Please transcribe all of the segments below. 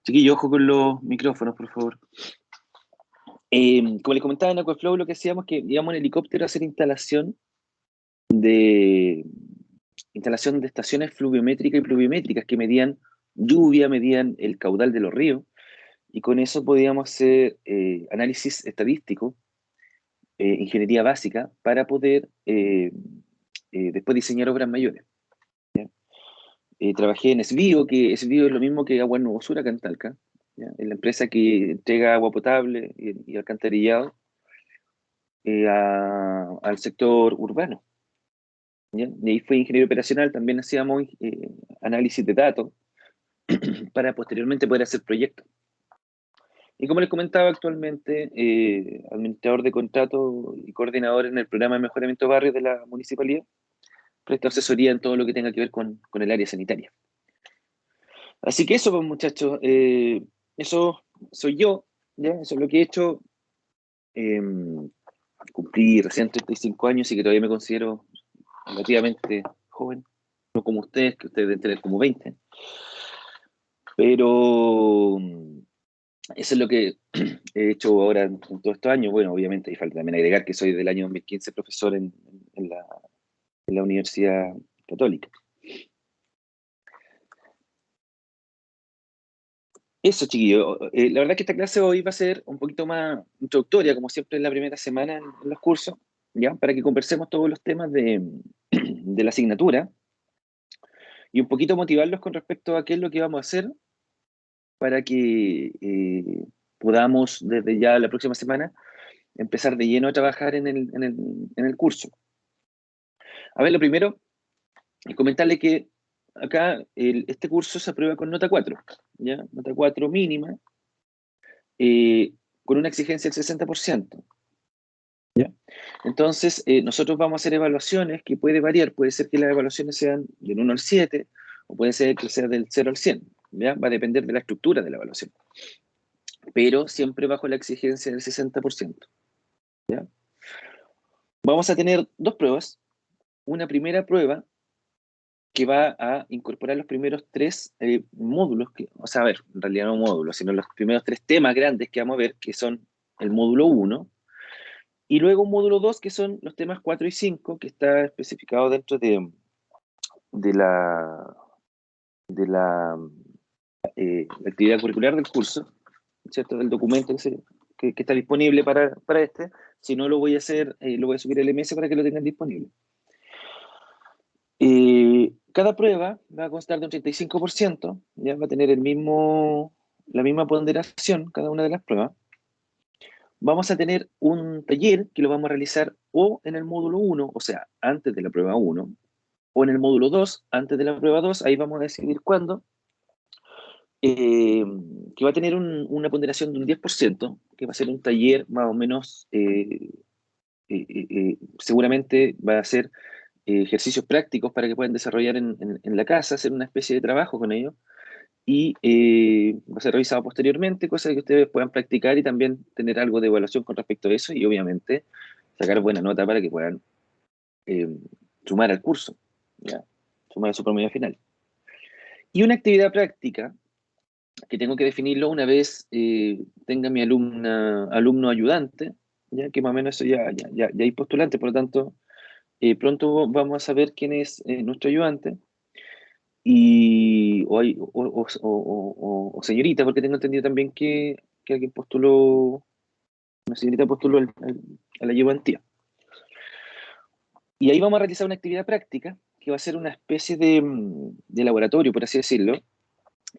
Chiquillo, ojo con los micrófonos, por favor. Como les comentaba en Aquaflow, lo que hacíamos es que íbamos en helicóptero a hacer de, instalación de estaciones fluviométricas y pluviométricas que medían lluvia, medían el caudal de los ríos, y con eso podíamos hacer análisis estadístico, ingeniería básica, para poder después diseñar obras mayores. ¿Ya? Trabajé en SBIO, que SBIO es lo mismo que Agua Nuevo Sur acá en Talca, ¿ya? Es la empresa que entrega agua potable y alcantarillado al sector urbano, ¿ya? Y ahí fui ingeniero operacional, también hacíamos análisis de datos para posteriormente poder hacer proyectos. Y como les comentaba, actualmente administrador de contratos y coordinador en el programa de mejoramiento de barrios de la municipalidad, presto asesoría en todo lo que tenga que ver con el área sanitaria. Así que eso, pues, muchachos, eso soy yo, ¿ya? Eso es lo que he hecho. Eh, Cumplí recién 35 años y que todavía me considero relativamente joven, no como ustedes, que ustedes deben tener como 20, pero eso es lo que he hecho ahora en todos estos años. Bueno, obviamente, y falta también agregar que soy del año 2015 profesor en la Universidad Católica. Eso, chiquillo. La verdad es que esta clase hoy va a ser un poquito más introductoria, como siempre en la primera semana en los cursos, ¿ya? Para que conversemos todos los temas de la asignatura y un poquito motivarlos con respecto a qué es lo que vamos a hacer para que podamos desde ya la próxima semana empezar de lleno a trabajar en el curso. A ver, lo primero es comentarle que acá este curso se aprueba con nota 4, ¿ya? Nota 4 mínima, eh, con una exigencia del 60%. ¿Ya? Entonces, nosotros vamos a hacer evaluaciones que puede variar, puede ser que las evaluaciones sean del 1 al 7, o puede ser que sea del 0 al 100, ¿ya? Va a depender de la estructura de la evaluación, pero siempre bajo la exigencia del 60%. ¿Ya? Vamos a tener dos pruebas. Una primera prueba que va a incorporar los primeros tres módulos, o sea, a ver, en realidad no módulos, sino los primeros tres temas grandes que vamos a ver, que son el módulo 1, y luego un módulo 2, que son los temas 4 y 5, que está especificado dentro de la, de la actividad curricular del curso, ¿cierto? Del documento que está disponible para este. Si no, lo voy a hacer, lo voy a subir al MS para que lo tengan disponible. Cada prueba va a constar de un 35%, ya va a tener la misma ponderación cada una de las pruebas. Vamos a tener un taller que lo vamos a realizar o en el módulo 1, o sea, antes de la prueba 1, o en el módulo 2, antes de la prueba 2, ahí vamos a decidir cuándo, que va a tener una ponderación de un 10%, que va a ser un taller más o menos, seguramente va a ser ejercicios prácticos para que puedan desarrollar en la casa, hacer una especie de trabajo con ellos, y va a ser revisado posteriormente, cosa que ustedes puedan practicar y también tener algo de evaluación con respecto a eso, y obviamente sacar buena nota para que puedan eh, sumar al curso, ¿ya? Sumar a su promedio final. Y una actividad práctica que tengo que definirlo una vez tenga mi alumno ayudante, ya que más o menos eso ya hay postulante, por lo tanto, pronto vamos a saber quién es nuestro ayudante, o señorita, porque tengo entendido también que alguien postuló, una señorita postuló a la ayudantía. Y ahí vamos a realizar una actividad práctica que va a ser una especie de laboratorio, por así decirlo,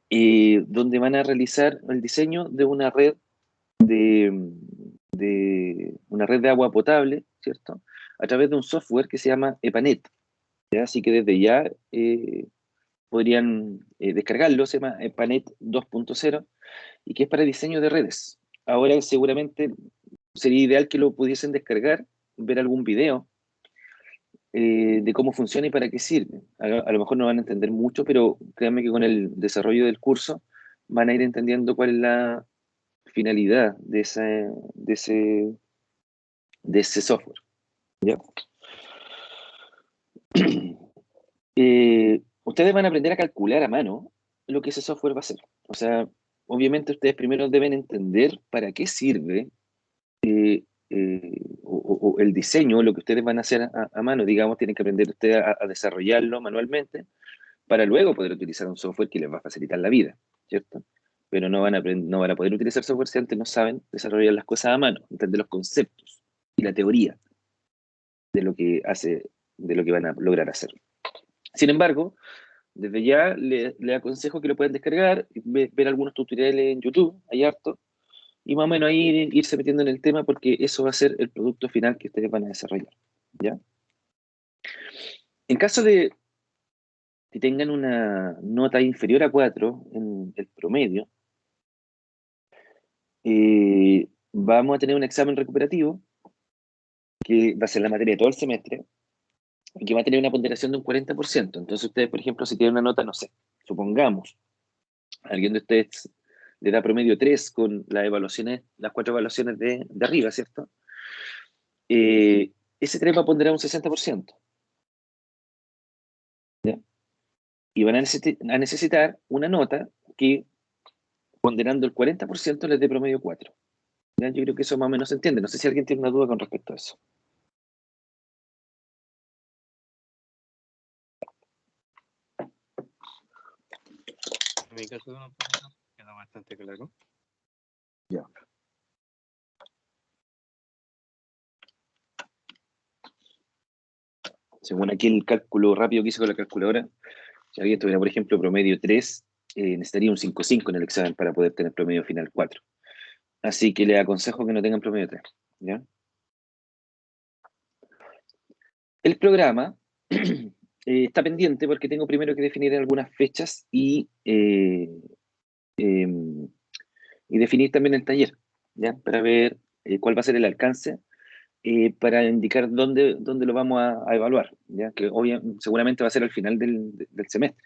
donde van a realizar el diseño de una red una red de agua potable, ¿cierto? A través de un software que se llama EPANET, ¿ya? Así que desde ya podrían descargarlo, se llama EPANET 2.0, y que es para diseño de redes. Ahora seguramente sería ideal que lo pudiesen descargar, ver algún video de cómo funciona y para qué sirve. A lo mejor no van a entender mucho, pero créanme que con el desarrollo del curso van a ir entendiendo cuál es la finalidad de ese software, ¿ya? Ustedes van a aprender a calcular a mano lo que ese software va a hacer. O sea, obviamente ustedes primero deben entender para qué sirve o el diseño, lo que ustedes van a hacer a mano, digamos, tienen que aprender ustedes a desarrollarlo manualmente para luego poder utilizar un software que les va a facilitar la vida, ¿cierto? Pero no van a poder utilizar software si antes no saben desarrollar las cosas a mano, entender los conceptos y la teoría de lo que hace, de lo que van a lograr hacer. Sin embargo, desde ya le aconsejo que lo puedan descargar, ver algunos tutoriales en YouTube, hay harto, y más o menos ahí irse metiendo en el tema porque eso va a ser el producto final que ustedes van a desarrollar, ¿ya? En caso de que tengan una nota inferior a 4 en el promedio, vamos a tener un examen recuperativo que va a ser la materia de todo el semestre y que va a tener una ponderación de un 40%. Entonces ustedes, por ejemplo, si tienen una nota, no sé, supongamos, a alguien de ustedes le da promedio 3 con las evaluaciones, las 4 evaluaciones de arriba, ¿cierto? Ese 3 va a ponderar un 60%. ¿Ya? Y van a necesitar una nota que, ponderando el 40%, les dé promedio 4. ¿Ya? Yo creo que eso más o menos se entiende. No sé si alguien tiene una duda con respecto a eso. En mi caso, no queda bastante claro. Ya. Según aquí el cálculo rápido que hice con la calculadora, si alguien tuviera, por ejemplo, promedio 3, necesitaría un 5,5 en el examen para poder tener promedio final 4. Así que les aconsejo que no tengan promedio 3. ¿Ya? El programa está pendiente porque tengo primero que definir algunas fechas y definir también el taller, ¿ya? Para ver cuál va a ser el alcance, para indicar dónde lo vamos a evaluar, ¿ya? Que seguramente va a ser al final del semestre.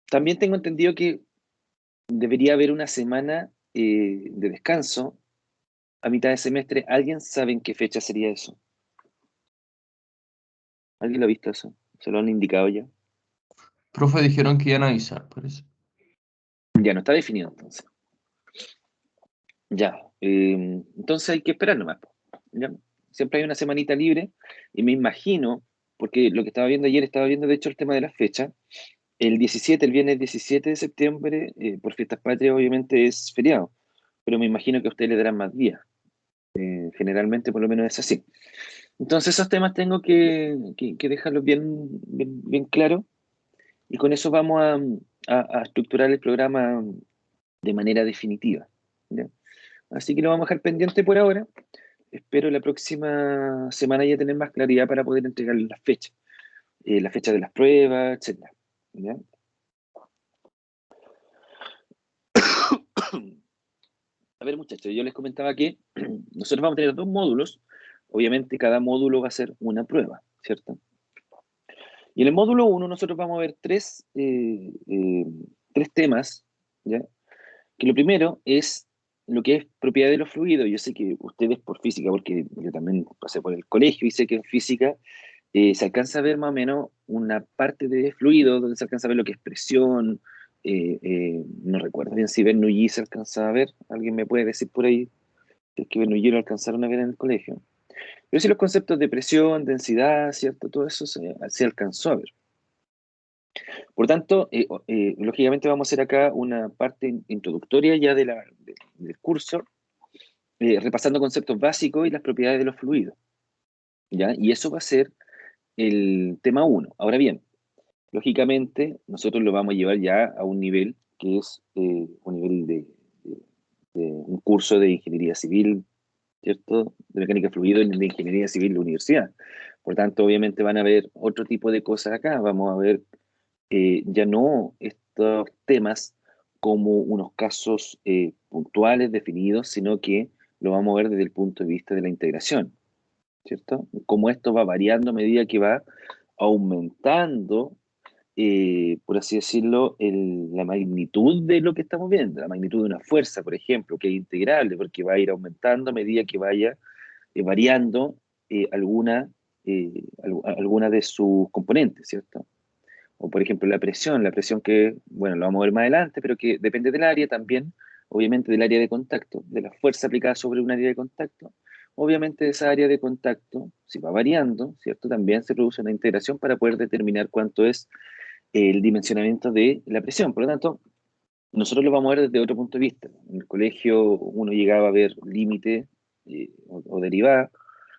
También tengo entendido que debería haber una semana de descanso a mitad de semestre. ¿Alguien sabe en qué fecha sería eso? ¿Alguien lo ha visto eso? ¿Se lo han indicado ya? Profe, dijeron que iban a avisar, por eso. Ya no está definido entonces. Ya. Entonces hay que esperar nomás. ¿Ya? Siempre hay una semanita libre y me imagino, porque lo que estaba viendo ayer, estaba viendo de hecho el tema de la fecha. El 17, el viernes 17 de septiembre, por fiestas patrias obviamente es feriado, pero me imagino que a ustedes le darán más días. Generalmente por lo menos es así. Entonces esos temas tengo que dejarlos bien claros y con eso vamos a estructurar el programa de manera definitiva, ¿ya? Así que lo vamos a dejar pendiente por ahora. Espero la próxima semana ya tener más claridad para poder entregar las fechas de las pruebas, etcétera, ¿ya? A ver, muchachos, yo les comentaba que nosotros vamos a tener 2 módulos. Obviamente, cada módulo va a ser una prueba, ¿cierto? Y en el módulo 1 nosotros vamos a ver tres temas, ¿ya? Que lo primero es lo que es propiedad de los fluidos. Yo sé que ustedes por física, porque yo también pasé por el colegio y sé que en física se alcanza a ver más o menos una parte de fluido donde se alcanza a ver lo que es presión. No recuerdo bien si Bernoulli se alcanza a ver. ¿Alguien me puede decir por ahí si es que Bernoulli lo alcanzaron a ver en el colegio? Pero sí los conceptos de presión, densidad, ¿cierto? Todo eso se alcanzó a ver. Por tanto, lógicamente vamos a hacer acá una parte introductoria ya del curso, repasando conceptos básicos y las propiedades de los fluidos, ¿ya? Y eso va a ser el tema 1. Ahora bien, lógicamente nosotros lo vamos a llevar ya a un nivel que es un nivel de un curso de ingeniería civil, ¿cierto? De mecánica de fluido y de ingeniería civil de la universidad. Por tanto, obviamente van a haber otro tipo de cosas acá. Vamos a ver ya no estos temas como unos casos puntuales, definidos, sino que lo vamos a ver desde el punto de vista de la integración, ¿cierto? Cómo esto va variando a medida que va aumentando, por así decirlo, la magnitud de lo que estamos viendo, la magnitud de una fuerza, por ejemplo, que es integrable, porque va a ir aumentando a medida que vaya variando alguna de sus componentes, ¿cierto? O por ejemplo la presión que, bueno, lo vamos a ver más adelante, pero que depende del área también, obviamente del área de contacto, de la fuerza aplicada sobre un área de contacto. Obviamente esa área de contacto, si va variando, ¿cierto? También se produce una integración para poder determinar cuánto es el dimensionamiento de la presión. Por lo tanto, nosotros lo vamos a ver desde otro punto de vista. En el colegio uno llegaba a ver límite o derivada,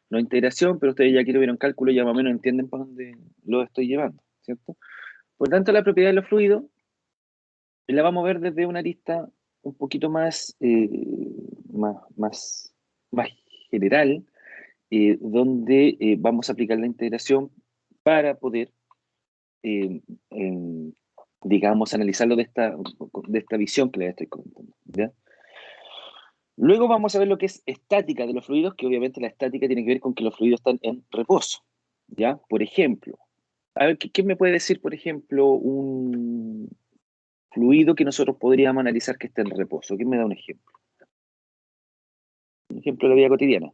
no integración, pero ustedes ya que tuvieron cálculo ya más o menos entienden para dónde lo estoy llevando, ¿cierto? Por tanto, la propiedad de los fluidos la vamos a ver desde una arista un poquito más general, donde vamos a aplicar la integración para poder, eh, em, digamos, analizarlo de esta visión que les estoy comentando, ¿ya? Luego vamos a ver lo que es estática de los fluidos, que obviamente la estática tiene que ver con que los fluidos están en reposo, ¿ya? Por ejemplo, a ver, ¿qué me puede decir, por ejemplo, un fluido que nosotros podríamos analizar que esté en reposo? ¿Quién me da un ejemplo? Un ejemplo de la vida cotidiana.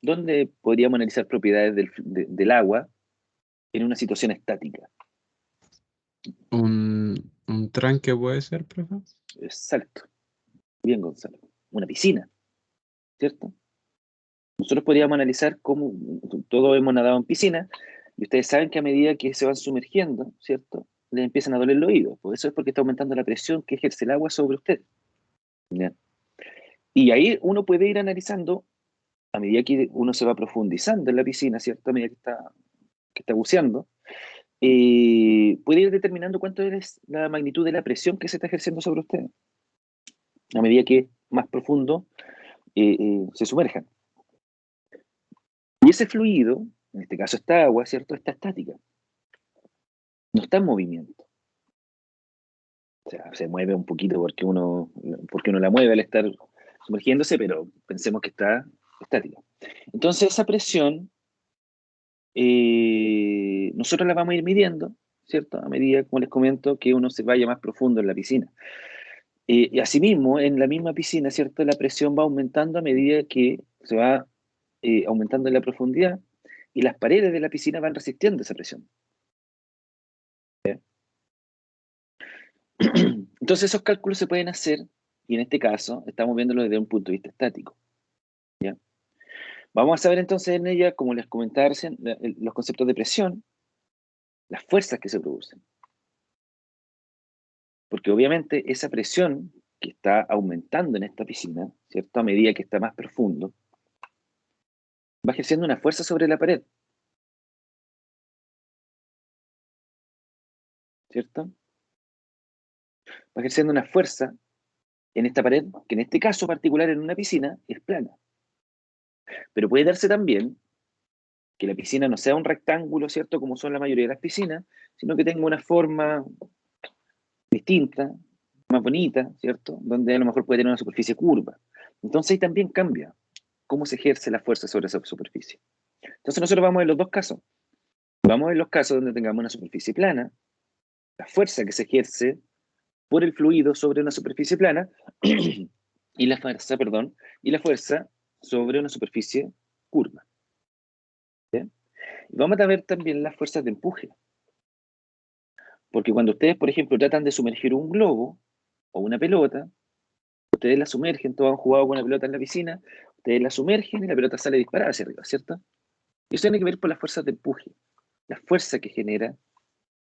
¿Dónde podríamos analizar propiedades del agua en una situación estática? Un tranque puede ser, profe. Exacto. Bien, Gonzalo. Una piscina, ¿cierto? Nosotros podríamos analizar cómo todos hemos nadado en piscina y ustedes saben que a medida que se van sumergiendo, ¿cierto? Les empiezan a doler los oídos. Por eso es porque está aumentando la presión que ejerce el agua sobre ustedes. ¿Ya? Y ahí uno puede ir analizando, a medida que uno se va profundizando en la piscina, ¿cierto? A medida que está buceando, puede ir determinando cuánto es la magnitud de la presión que se está ejerciendo sobre ustedes, a medida que más profundo se sumerjan. Y ese fluido, en este caso esta agua, ¿cierto? Está estática, no está en movimiento. O sea, se mueve un poquito porque uno la mueve al estar sumergiéndose, pero pensemos que está estática. Entonces esa presión nosotros la vamos a ir midiendo, ¿cierto? A medida, como les comento, que uno se vaya más profundo en la piscina. Y asimismo, en la misma piscina, ¿cierto? La presión va aumentando a medida que se va aumentando en la profundidad y las paredes de la piscina van resistiendo esa presión. ¿Ya? Entonces esos cálculos se pueden hacer, y en este caso estamos viéndolo desde un punto de vista estático. ¿Ya? Vamos a saber entonces en ella, como les comentaba recién, los conceptos de presión, las fuerzas que se producen. Porque obviamente esa presión que está aumentando en esta piscina, ¿cierto? A medida que está más profundo, va ejerciendo una fuerza sobre la pared, ¿cierto? Va ejerciendo una fuerza en esta pared, que en este caso particular en una piscina es plana. Pero puede darse también que la piscina no sea un rectángulo, ¿cierto? Como son la mayoría de las piscinas, sino que tenga una forma distinta, más bonita, ¿cierto? Donde a lo mejor puede tener una superficie curva. Entonces ahí también cambia cómo se ejerce la fuerza sobre esa superficie. Entonces nosotros vamos a ver los dos casos. Vamos a ver los casos donde tengamos una superficie plana, la fuerza que se ejerce por el fluido sobre una superficie plana y la fuerza sobre una superficie curva. ¿Sí? Y vamos a ver también las fuerzas de empuje. Porque cuando ustedes, por ejemplo, tratan de sumergir un globo o una pelota, ustedes la sumergen, todos han jugado con una pelota en la piscina, ustedes la sumergen y la pelota sale disparada hacia arriba, ¿cierto? Y eso tiene que ver con las fuerzas de empuje, la fuerza que genera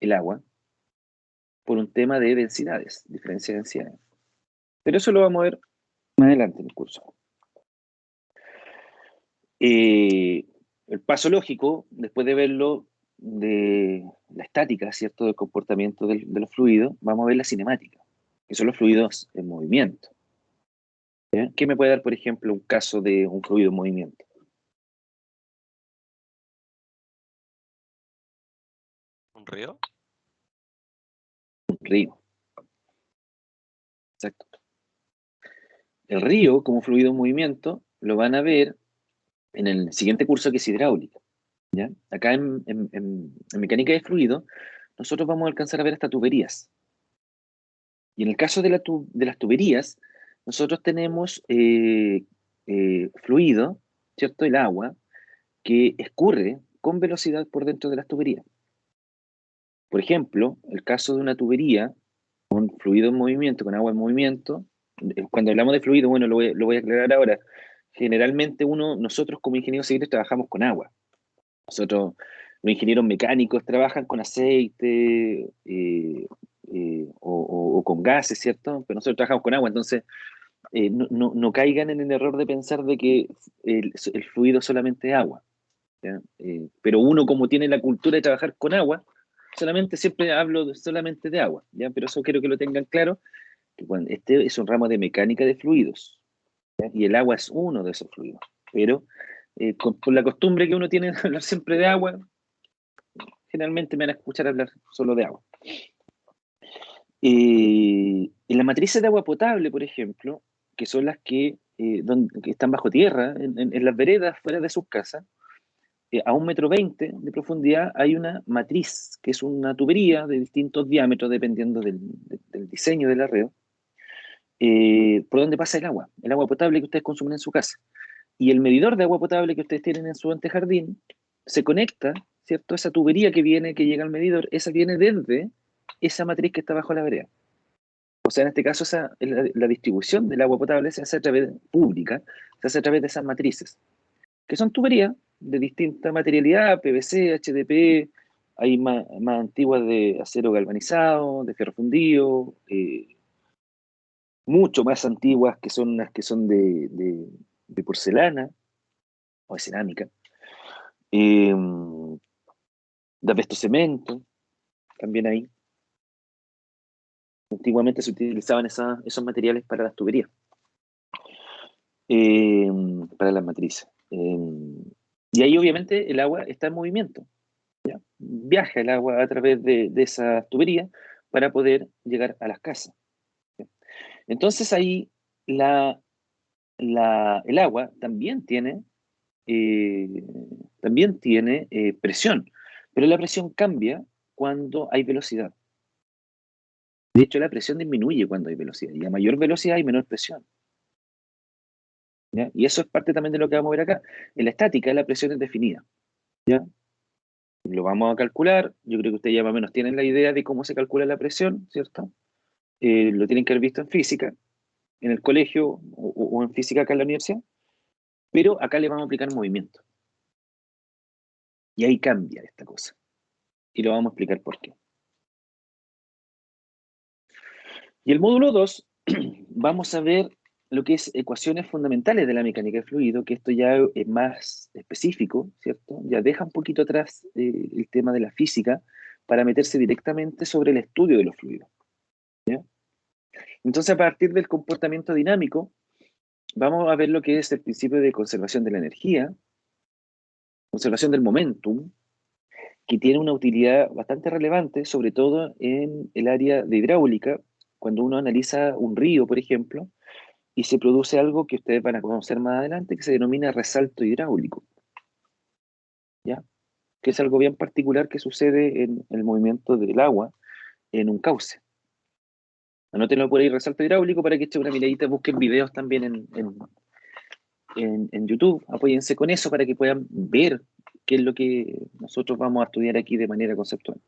el agua por un tema de densidades, diferencia de densidades. Pero eso lo vamos a ver más adelante en el curso. El paso lógico, después de verlo de la estática, ¿cierto?, del comportamiento de los fluidos, vamos a ver la cinemática, que son los fluidos en movimiento. ¿Ya? ¿Qué me puede dar, por ejemplo, un caso de un fluido en movimiento? ¿Un río? Un río. Exacto. El río, como fluido en movimiento, lo van a ver en el siguiente curso, que es hidráulica. ¿Ya? Acá en mecánica de fluido, nosotros vamos a alcanzar a ver hasta tuberías. Y en el caso de las tuberías, nosotros tenemos fluido ¿cierto? El agua que escurre con velocidad por dentro de las tuberías. Por ejemplo, el caso de una tubería con fluido en movimiento, con agua en movimiento. Cuando hablamos de fluido, bueno, lo voy a aclarar ahora. Generalmente nosotros como ingenieros civiles trabajamos con agua. Nosotros, los ingenieros mecánicos trabajan con aceite o con gases, ¿cierto? Pero nosotros trabajamos con agua, entonces no caigan en el error de pensar de que el fluido solamente es agua, ¿ya? Pero uno como tiene la cultura de trabajar con agua, siempre hablo solamente de agua, ¿ya? Pero eso quiero que lo tengan claro, que este es un ramo de mecánica de fluidos, ¿ya? Y el agua es uno de esos fluidos, pero por la costumbre que uno tiene de hablar siempre de agua, generalmente me van a escuchar hablar solo de agua. En las matrices de agua potable, por ejemplo, que son las que están bajo tierra, en las veredas fuera de sus casas, a 1,20 m de profundidad hay una matriz, que es una tubería de distintos diámetros, dependiendo del diseño del arreo, por donde pasa el agua potable que ustedes consumen en su casa. Y el medidor de agua potable que ustedes tienen en su antejardín se conecta, ¿cierto? Esa tubería que llega al medidor, esa viene desde esa matriz que está bajo la vereda. O sea, en este caso, la distribución del agua potable se hace a través pública, se hace a través de esas matrices, que son tuberías de distinta materialidad, PVC, HDPE, hay más antiguas de acero galvanizado, de ferro fundido, mucho más antiguas que son las que son de porcelana o de cerámica, de asbesto cemento, también ahí. Antiguamente se utilizaban esos materiales para las tuberías, para las matrices. Y ahí obviamente el agua está en movimiento, ¿ya? Viaja el agua a través de esas tuberías para poder llegar a las casas, ¿ya? Entonces ahí el agua también tiene presión, pero la presión cambia cuando hay velocidad. De hecho, la presión disminuye cuando hay velocidad, y a mayor velocidad hay menor presión, ¿ya? Y eso es parte también de lo que vamos a ver acá. En la estática la presión es definida, ¿ya? Lo vamos a calcular. Yo creo que ustedes ya más o menos tienen la idea de cómo se calcula la presión, ¿cierto? Lo tienen que haber visto en física, en el colegio o en física acá en la universidad, pero acá le vamos a aplicar movimiento. Y ahí cambia esta cosa. Y lo vamos a explicar por qué. Y el módulo 2, vamos a ver lo que es ecuaciones fundamentales de la mecánica de fluido, que esto ya es más específico, ¿cierto? Ya deja un poquito atrás el tema de la física para meterse directamente sobre el estudio de los fluidos, ¿ya? Entonces, a partir del comportamiento dinámico, vamos a ver lo que es el principio de conservación de la energía, conservación del momentum, que tiene una utilidad bastante relevante, sobre todo en el área de hidráulica, cuando uno analiza un río, por ejemplo, y se produce algo que ustedes van a conocer más adelante, que se denomina resalto hidráulico, ¿ya? Que es algo bien particular que sucede en el movimiento del agua en un cauce. Anótenlo por ahí, resalto hidráulico, para que echen una miradita, busquen videos también en YouTube, apóyense con eso para que puedan ver qué es lo que nosotros vamos a estudiar aquí de manera conceptual.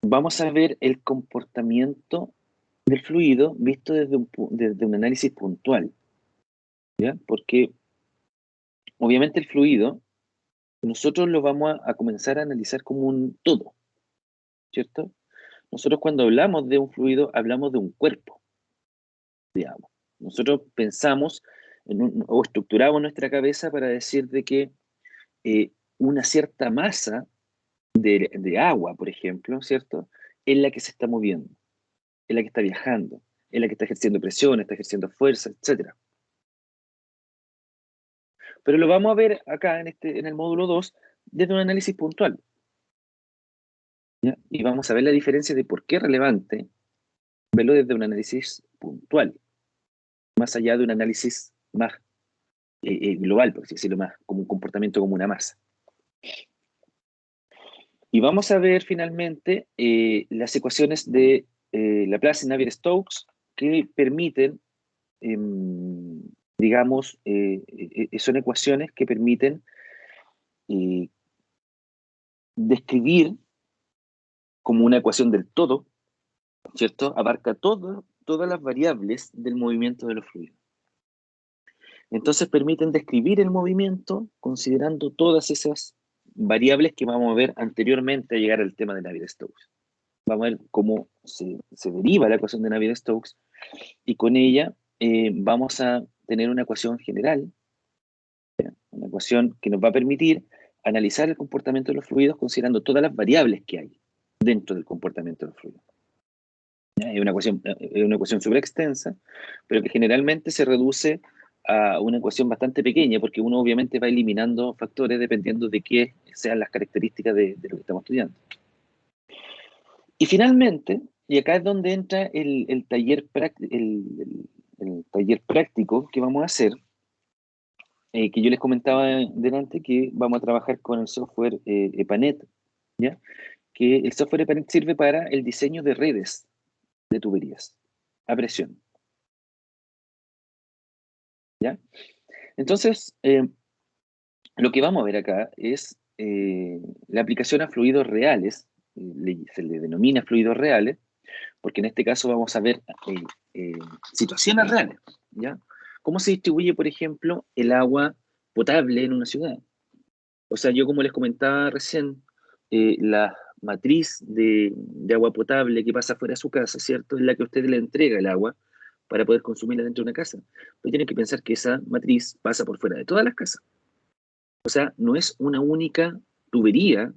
Vamos a ver el comportamiento del fluido visto desde un análisis puntual, ¿ya? Porque obviamente el fluido nosotros lo vamos a comenzar a analizar como un todo, ¿cierto? Nosotros cuando hablamos de un fluido hablamos de un cuerpo de agua. Nosotros pensamos o estructuramos nuestra cabeza para decir de que una cierta masa de agua, por ejemplo, ¿cierto? Es la que se está moviendo, es la que está viajando, es la que está ejerciendo presión, está ejerciendo fuerza, etc. Pero lo vamos a ver acá en el módulo 2 desde un análisis puntual, ¿ya? Y vamos a ver la diferencia de por qué es relevante verlo desde un análisis puntual, más allá de un análisis más global, por así decirlo, más como un comportamiento como una masa. Y vamos a ver finalmente las ecuaciones de Laplace y Navier-Stokes que permiten digamos, son ecuaciones que permiten describir como una ecuación del todo, ¿cierto? Abarca todas las variables del movimiento de los fluidos. Entonces permiten describir el movimiento considerando todas esas variables que vamos a ver anteriormente a llegar al tema de Navier-Stokes. Vamos a ver cómo se deriva la ecuación de Navier-Stokes y con ella vamos a tener una ecuación general, ¿ya? Una ecuación que nos va a permitir analizar el comportamiento de los fluidos considerando todas las variables que hay dentro del comportamiento de los fluidos. ¿Ya? Es una ecuación súper extensa, pero que generalmente se reduce a una ecuación bastante pequeña, porque uno obviamente va eliminando factores dependiendo de qué sean las características de lo que estamos estudiando. Y finalmente, y acá es donde entra el taller práctico que vamos a hacer, que yo les comentaba delante que vamos a trabajar con el software EPANET, ¿ya? Que el software EPANET sirve para el diseño de redes de tuberías a presión, ¿ya? Entonces, lo que vamos a ver acá es la aplicación a fluidos reales, se le denomina fluidos reales, porque en este caso vamos a ver situaciones reales, ¿ya? ¿Cómo se distribuye, por ejemplo, el agua potable en una ciudad? O sea, yo como les comentaba recién, la matriz de agua potable que pasa fuera de su casa, ¿cierto? Es la que usted le entrega el agua para poder consumirla dentro de una casa. Pero tiene que pensar que esa matriz pasa por fuera de todas las casas. O sea, no es una única tubería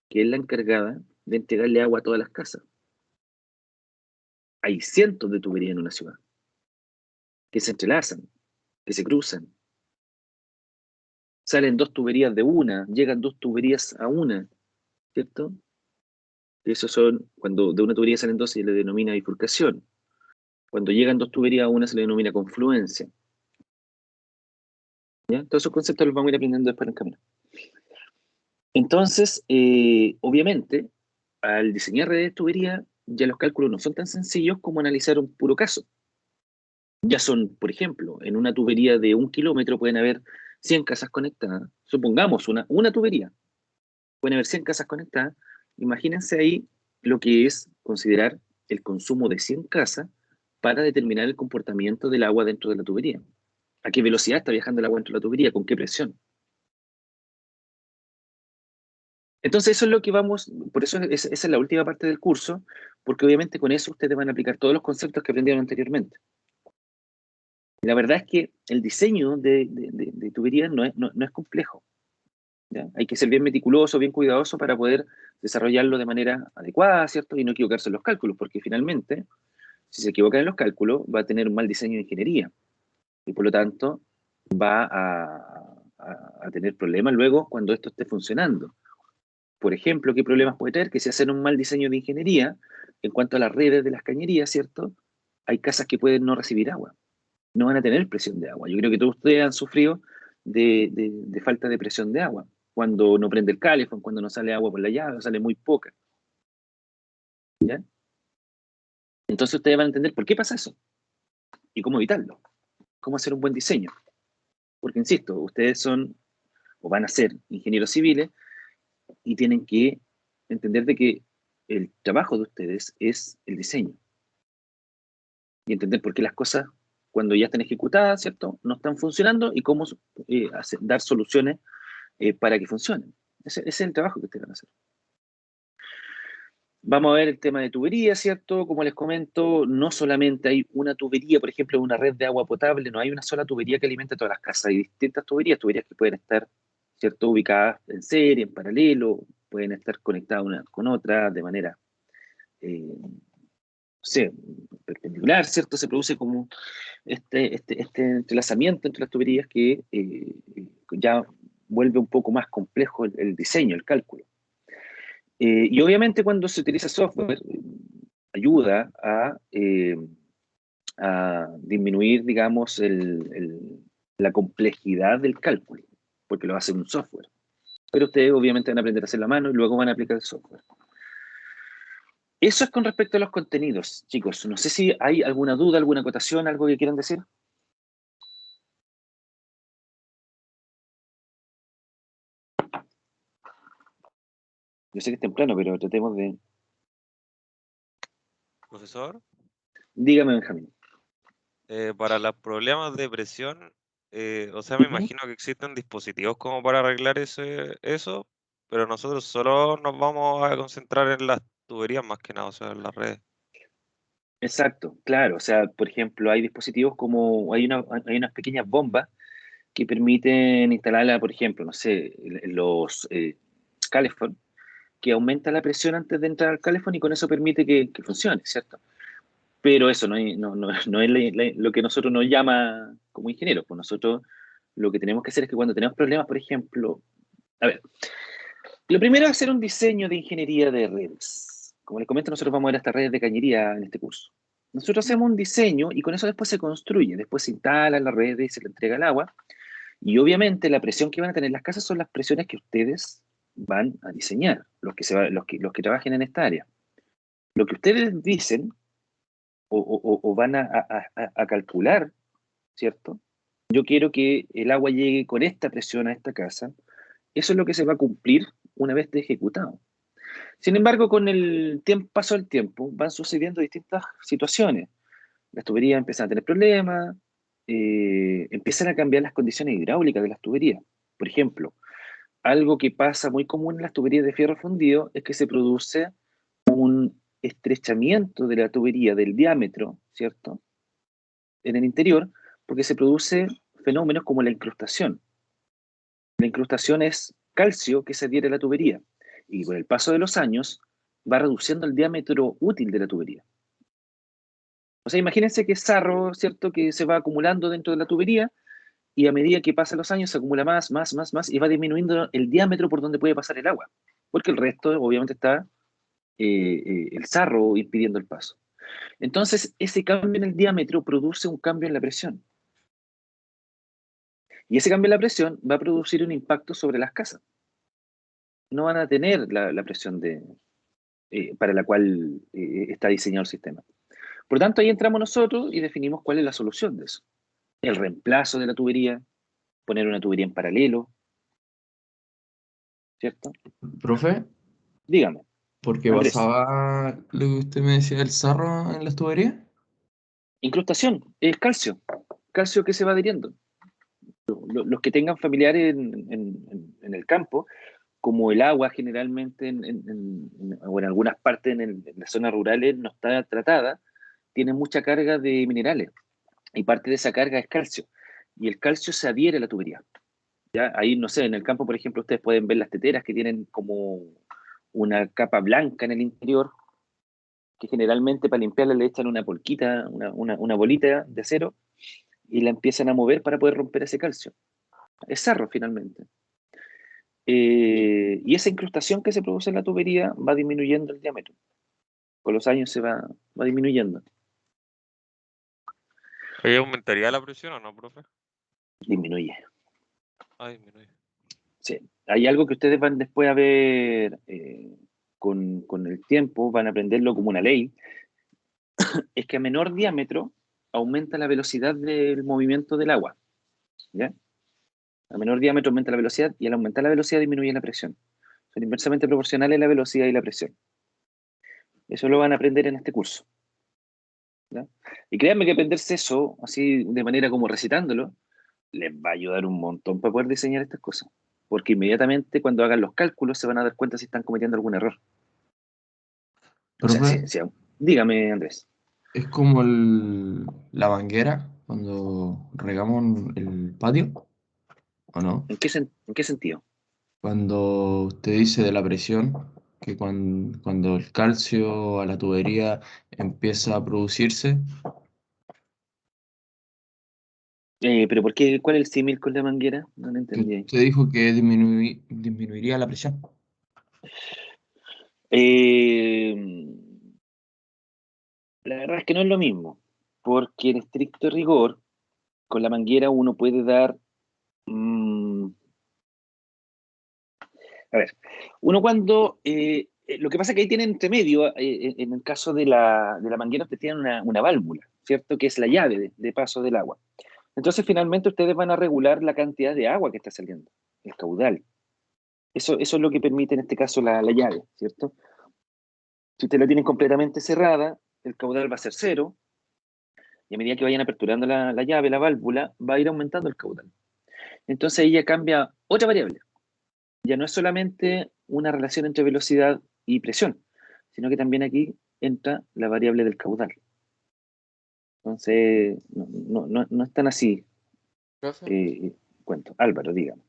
que es la encargada de entregarle agua a todas las casas. Hay cientos de tuberías en una ciudad que se entrelazan, que se cruzan. Salen dos tuberías de una, llegan dos tuberías a una, ¿cierto? Esos son, cuando de una tubería salen dos se le denomina bifurcación. Cuando llegan dos tuberías a una se le denomina confluencia. ¿Ya? Todos esos conceptos los vamos a ir aprendiendo después en el camino. Entonces, obviamente, al diseñar redes de tubería, ya los cálculos no son tan sencillos como analizar un puro caso. Ya son, por ejemplo, en una tubería de 1 kilómetro pueden haber 100 casas conectadas. Supongamos una tubería. Pueden haber 100 casas conectadas. Imagínense ahí lo que es considerar el consumo de 100 casas para determinar el comportamiento del agua dentro de la tubería. ¿A qué velocidad está viajando el agua dentro de la tubería? ¿Con qué presión? Entonces eso es lo que vamos, por eso esa es la última parte del curso, porque obviamente con eso ustedes van a aplicar todos los conceptos que aprendieron anteriormente. La verdad es que el diseño de tuberías no es complejo, ¿ya? Hay que ser bien meticuloso, bien cuidadoso para poder desarrollarlo de manera adecuada, ¿cierto? Y no equivocarse en los cálculos, porque finalmente, si se equivoca en los cálculos, va a tener un mal diseño de ingeniería. Y por lo tanto, va a tener problemas luego cuando esto esté funcionando. Por ejemplo, ¿qué problemas puede tener? Que si hacen un mal diseño de ingeniería, en cuanto a las redes de las cañerías, ¿cierto? Hay casas que pueden no recibir agua, no van a tener presión de agua. Yo creo que todos ustedes han sufrido de falta de presión de agua, cuando no prende el calefón, cuando no sale agua por la llave, sale muy poca, ¿ya? Entonces ustedes van a entender por qué pasa eso y cómo evitarlo, cómo hacer un buen diseño. Porque, insisto, ustedes son o van a ser ingenieros civiles y tienen que entender de que el trabajo de ustedes es el diseño y entender por qué las cosas, cuando ya están ejecutadas, ¿cierto?, no están funcionando y cómo dar soluciones para que funcionen. Ese es el trabajo que ustedes van a hacer. Vamos a ver el tema de tubería, ¿cierto? Como les comento, no solamente hay una tubería, por ejemplo, una red de agua potable, no hay una sola tubería que alimente todas las casas. Hay distintas tuberías que pueden estar, ¿cierto?, ubicadas en serie, en paralelo, pueden estar conectadas una con otra de manera, no sé, perpendicular, ¿cierto? Se produce como este entrelazamiento entre las tuberías que ya vuelve un poco más complejo el diseño, el cálculo. Y obviamente cuando se utiliza software, ayuda a disminuir, digamos, la complejidad del cálculo, porque lo hace un software. Pero ustedes obviamente van a aprender a hacer la mano y luego van a aplicar el software. Eso es con respecto a los contenidos, chicos. No sé si hay alguna duda, alguna acotación, algo que quieran decir. Yo sé que es temprano, pero tratemos de... Profesor, Dígame, Benjamín. para los problemas de presión, o sea, me Ujú. imagino que existen dispositivos como para arreglar eso, pero nosotros solo nos vamos a concentrar en las tuberías más que nada, o sea, en las redes. Exacto, claro. O sea, por ejemplo, hay dispositivos como... hay unas pequeñas bombas que permiten instalarla, por ejemplo, no sé, los calefón, que aumenta la presión antes de entrar al calefón y con eso permite que funcione, ¿cierto? Pero eso no es lo que nosotros nos llama como ingenieros. Pues nosotros lo que tenemos que hacer es que cuando tenemos problemas, por ejemplo, a ver, lo primero es hacer un diseño de ingeniería de redes. Como les comento, nosotros vamos a ver estas redes de cañería en este curso. Nosotros hacemos un diseño y con eso después se construye, después se instala la red y se le entrega el agua. Y obviamente la presión que van a tener las casas son las presiones que ustedes van a diseñar, los que trabajen en esta área. Lo que ustedes dicen o van a calcular, ¿cierto? Yo quiero que el agua llegue con esta presión a esta casa. Eso es lo que se va a cumplir una vez de ejecutado. Sin embargo, con el tiempo, paso del tiempo, van sucediendo distintas situaciones. Las tuberías empiezan a tener problemas, empiezan a cambiar las condiciones hidráulicas de las tuberías. Por ejemplo, algo que pasa muy común en las tuberías de fierro fundido es que se produce un estrechamiento de la tubería del diámetro, ¿cierto? En el interior, porque se produce fenómenos como la incrustación. La incrustación es calcio que se adhiere a la tubería y con el paso de los años va reduciendo el diámetro útil de la tubería. O sea, imagínense que es sarro, ¿cierto?, que se va acumulando dentro de la tubería y a medida que pasan los años se acumula más y va disminuyendo el diámetro por donde puede pasar el agua, porque el resto obviamente está el sarro impidiendo el paso. Entonces, ese cambio en el diámetro produce un cambio en la presión. Y ese cambio en la presión va a producir un impacto sobre las casas. No van a tener la presión para la cual está diseñado el sistema. Por tanto, ahí entramos nosotros y definimos cuál es la solución de eso. El reemplazo de la tubería, poner una tubería en paralelo, ¿cierto? Profe, Dígame, ¿por qué Andrés. pasaba lo que usted me decía del sarro en las tuberías? Incrustación, es calcio, calcio que se va adhiriendo. Los que tengan familiares en el campo, como el agua generalmente o en algunas partes en las zonas rurales no está tratada, tiene mucha carga de minerales y parte de esa carga es calcio. Y el calcio se adhiere a la tubería. ¿Ya? Ahí, no sé, en el campo, por ejemplo, ustedes pueden ver las teteras que tienen como una capa blanca en el interior, que generalmente para limpiarla le echan una polquita, una bolita de acero y la empiezan a mover para poder romper ese calcio. Es sarro finalmente. Y esa incrustación que se produce en la tubería va disminuyendo el diámetro. Con los años va disminuyendo. ¿Ahí aumentaría la presión o no, profe? Disminuye. Ah, disminuye. Sí. Hay algo que ustedes van después a ver con el tiempo, van a aprenderlo como una ley, es que a menor diámetro aumenta la velocidad del movimiento del agua. ¿Ya? A menor diámetro aumenta la velocidad y al aumentar la velocidad disminuye la presión. Son inversamente proporcionales la velocidad y la presión. Eso lo van a aprender en este curso. ¿Ya? Y créanme que aprenderse eso, así de manera como recitándolo, les va a ayudar un montón para poder diseñar estas cosas. Porque inmediatamente cuando hagan los cálculos se van a dar cuenta si están cometiendo algún error. O sea, Profe, dígame, Andrés. es como la manguera cuando regamos el patio, ¿o no? En qué sentido? Cuando usted dice de la presión, que cuando el calcio a la tubería empieza a producirse, ¿Pero por qué? ¿Cuál es el símil con la manguera? No lo que entendí ahí. usted dijo que disminuiría la presión. Eh, la verdad es que no es lo mismo, porque en estricto rigor, con la manguera uno puede dar, mm, a ver, uno cuando, lo que pasa es que ahí tienen entre medio, en el caso de la manguera, ustedes tienen una válvula, ¿cierto? Que es la llave de paso del agua. Entonces, finalmente, ustedes van a regular la cantidad de agua que está saliendo, el caudal. Eso es lo que permite en este caso la llave, ¿cierto? Si ustedes la tienen completamente cerrada, el caudal va a ser 0, y a medida que vayan aperturando la llave, la válvula, va a ir aumentando el caudal. Entonces ahí ya cambia otra variable. Ya no es solamente una relación entre velocidad y presión, sino que también aquí entra la variable del caudal. Entonces, no es tan así. Profe, Cuento. Álvaro, dígame.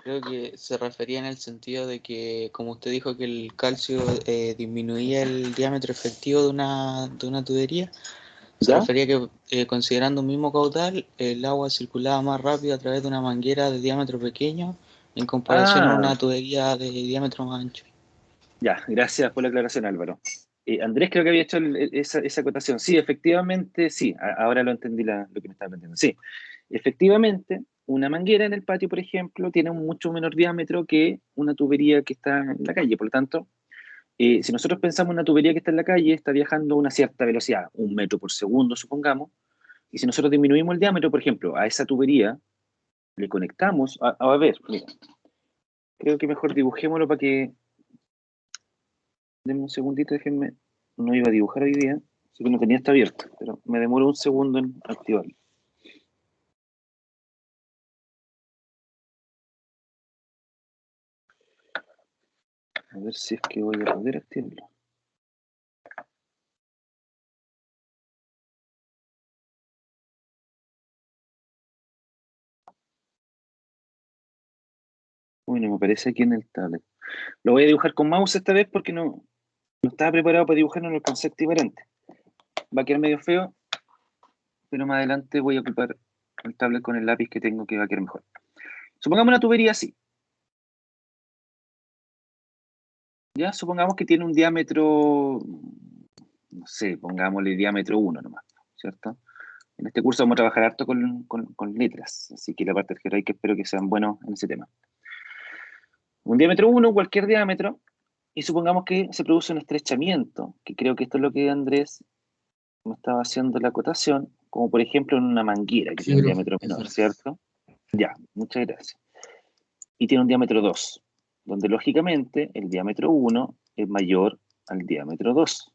creo que se refería en el sentido de que, como usted dijo, que el calcio disminuía el diámetro efectivo de una tubería, se ¿Ya? refería que considerando un mismo caudal, el agua circulaba más rápido a través de una manguera de diámetro pequeño en comparación a una tubería de diámetro más ancho. Ya, gracias por la aclaración, Álvaro. Andrés creo que había hecho esa acotación. Sí, efectivamente, sí. Ahora lo entendí lo que me estaba planteando. Sí, efectivamente, una manguera en el patio, por ejemplo, tiene un mucho menor diámetro que una tubería que está en la calle. Por lo tanto, si nosotros pensamos en una tubería que está en la calle, está viajando a una cierta velocidad, 1 metro por segundo, supongamos, y si nosotros disminuimos el diámetro, por ejemplo, a esa tubería, le conectamos, a ver, mira, creo que mejor dibujémoslo para que, denme un segundito, déjenme, no iba a dibujar hoy día, así que no tenía esto abierto, pero me demoro un segundo en activarlo. A ver si es que voy a poder activarlo. Uy, no me aparece aquí en el tablet. Lo voy a dibujar con mouse esta vez porque no estaba preparado para dibujar, no lo alcancé a activar antes. Va a quedar medio feo, pero más adelante voy a ocupar el tablet con el lápiz que tengo, que va a quedar mejor. Supongamos una tubería así. Ya, supongamos que tiene un diámetro, no sé, pongámosle diámetro 1 nomás, ¿cierto? En este curso vamos a trabajar harto con letras, así que la parte algebraica espero que sean buenos en ese tema. Un diámetro 1, cualquier diámetro, y supongamos que se produce un estrechamiento, que creo que esto es lo que Andrés me estaba haciendo la acotación, como por ejemplo en una manguera que Sí, tiene un profe, diámetro eso menor, es. ¿cierto? Ya, muchas gracias. Y tiene un diámetro 2, donde lógicamente el diámetro 1 es mayor al diámetro 2.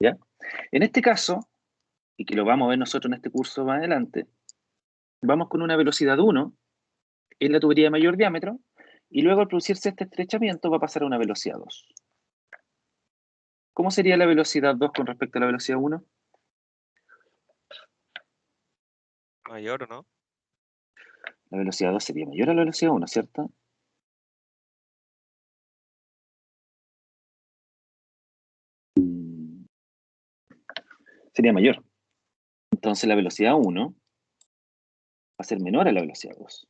¿Ya? En este caso, y que lo vamos a ver nosotros en este curso más adelante, vamos con una velocidad 1 en la tubería de mayor diámetro, y luego al producirse este estrechamiento va a pasar a una velocidad 2. ¿Cómo sería la velocidad 2 con respecto a la velocidad 1? Mayor, ¿o no? La velocidad 2 sería mayor a la velocidad 1, ¿cierto? Sería mayor. Entonces la velocidad 1 va a ser menor a la velocidad 2.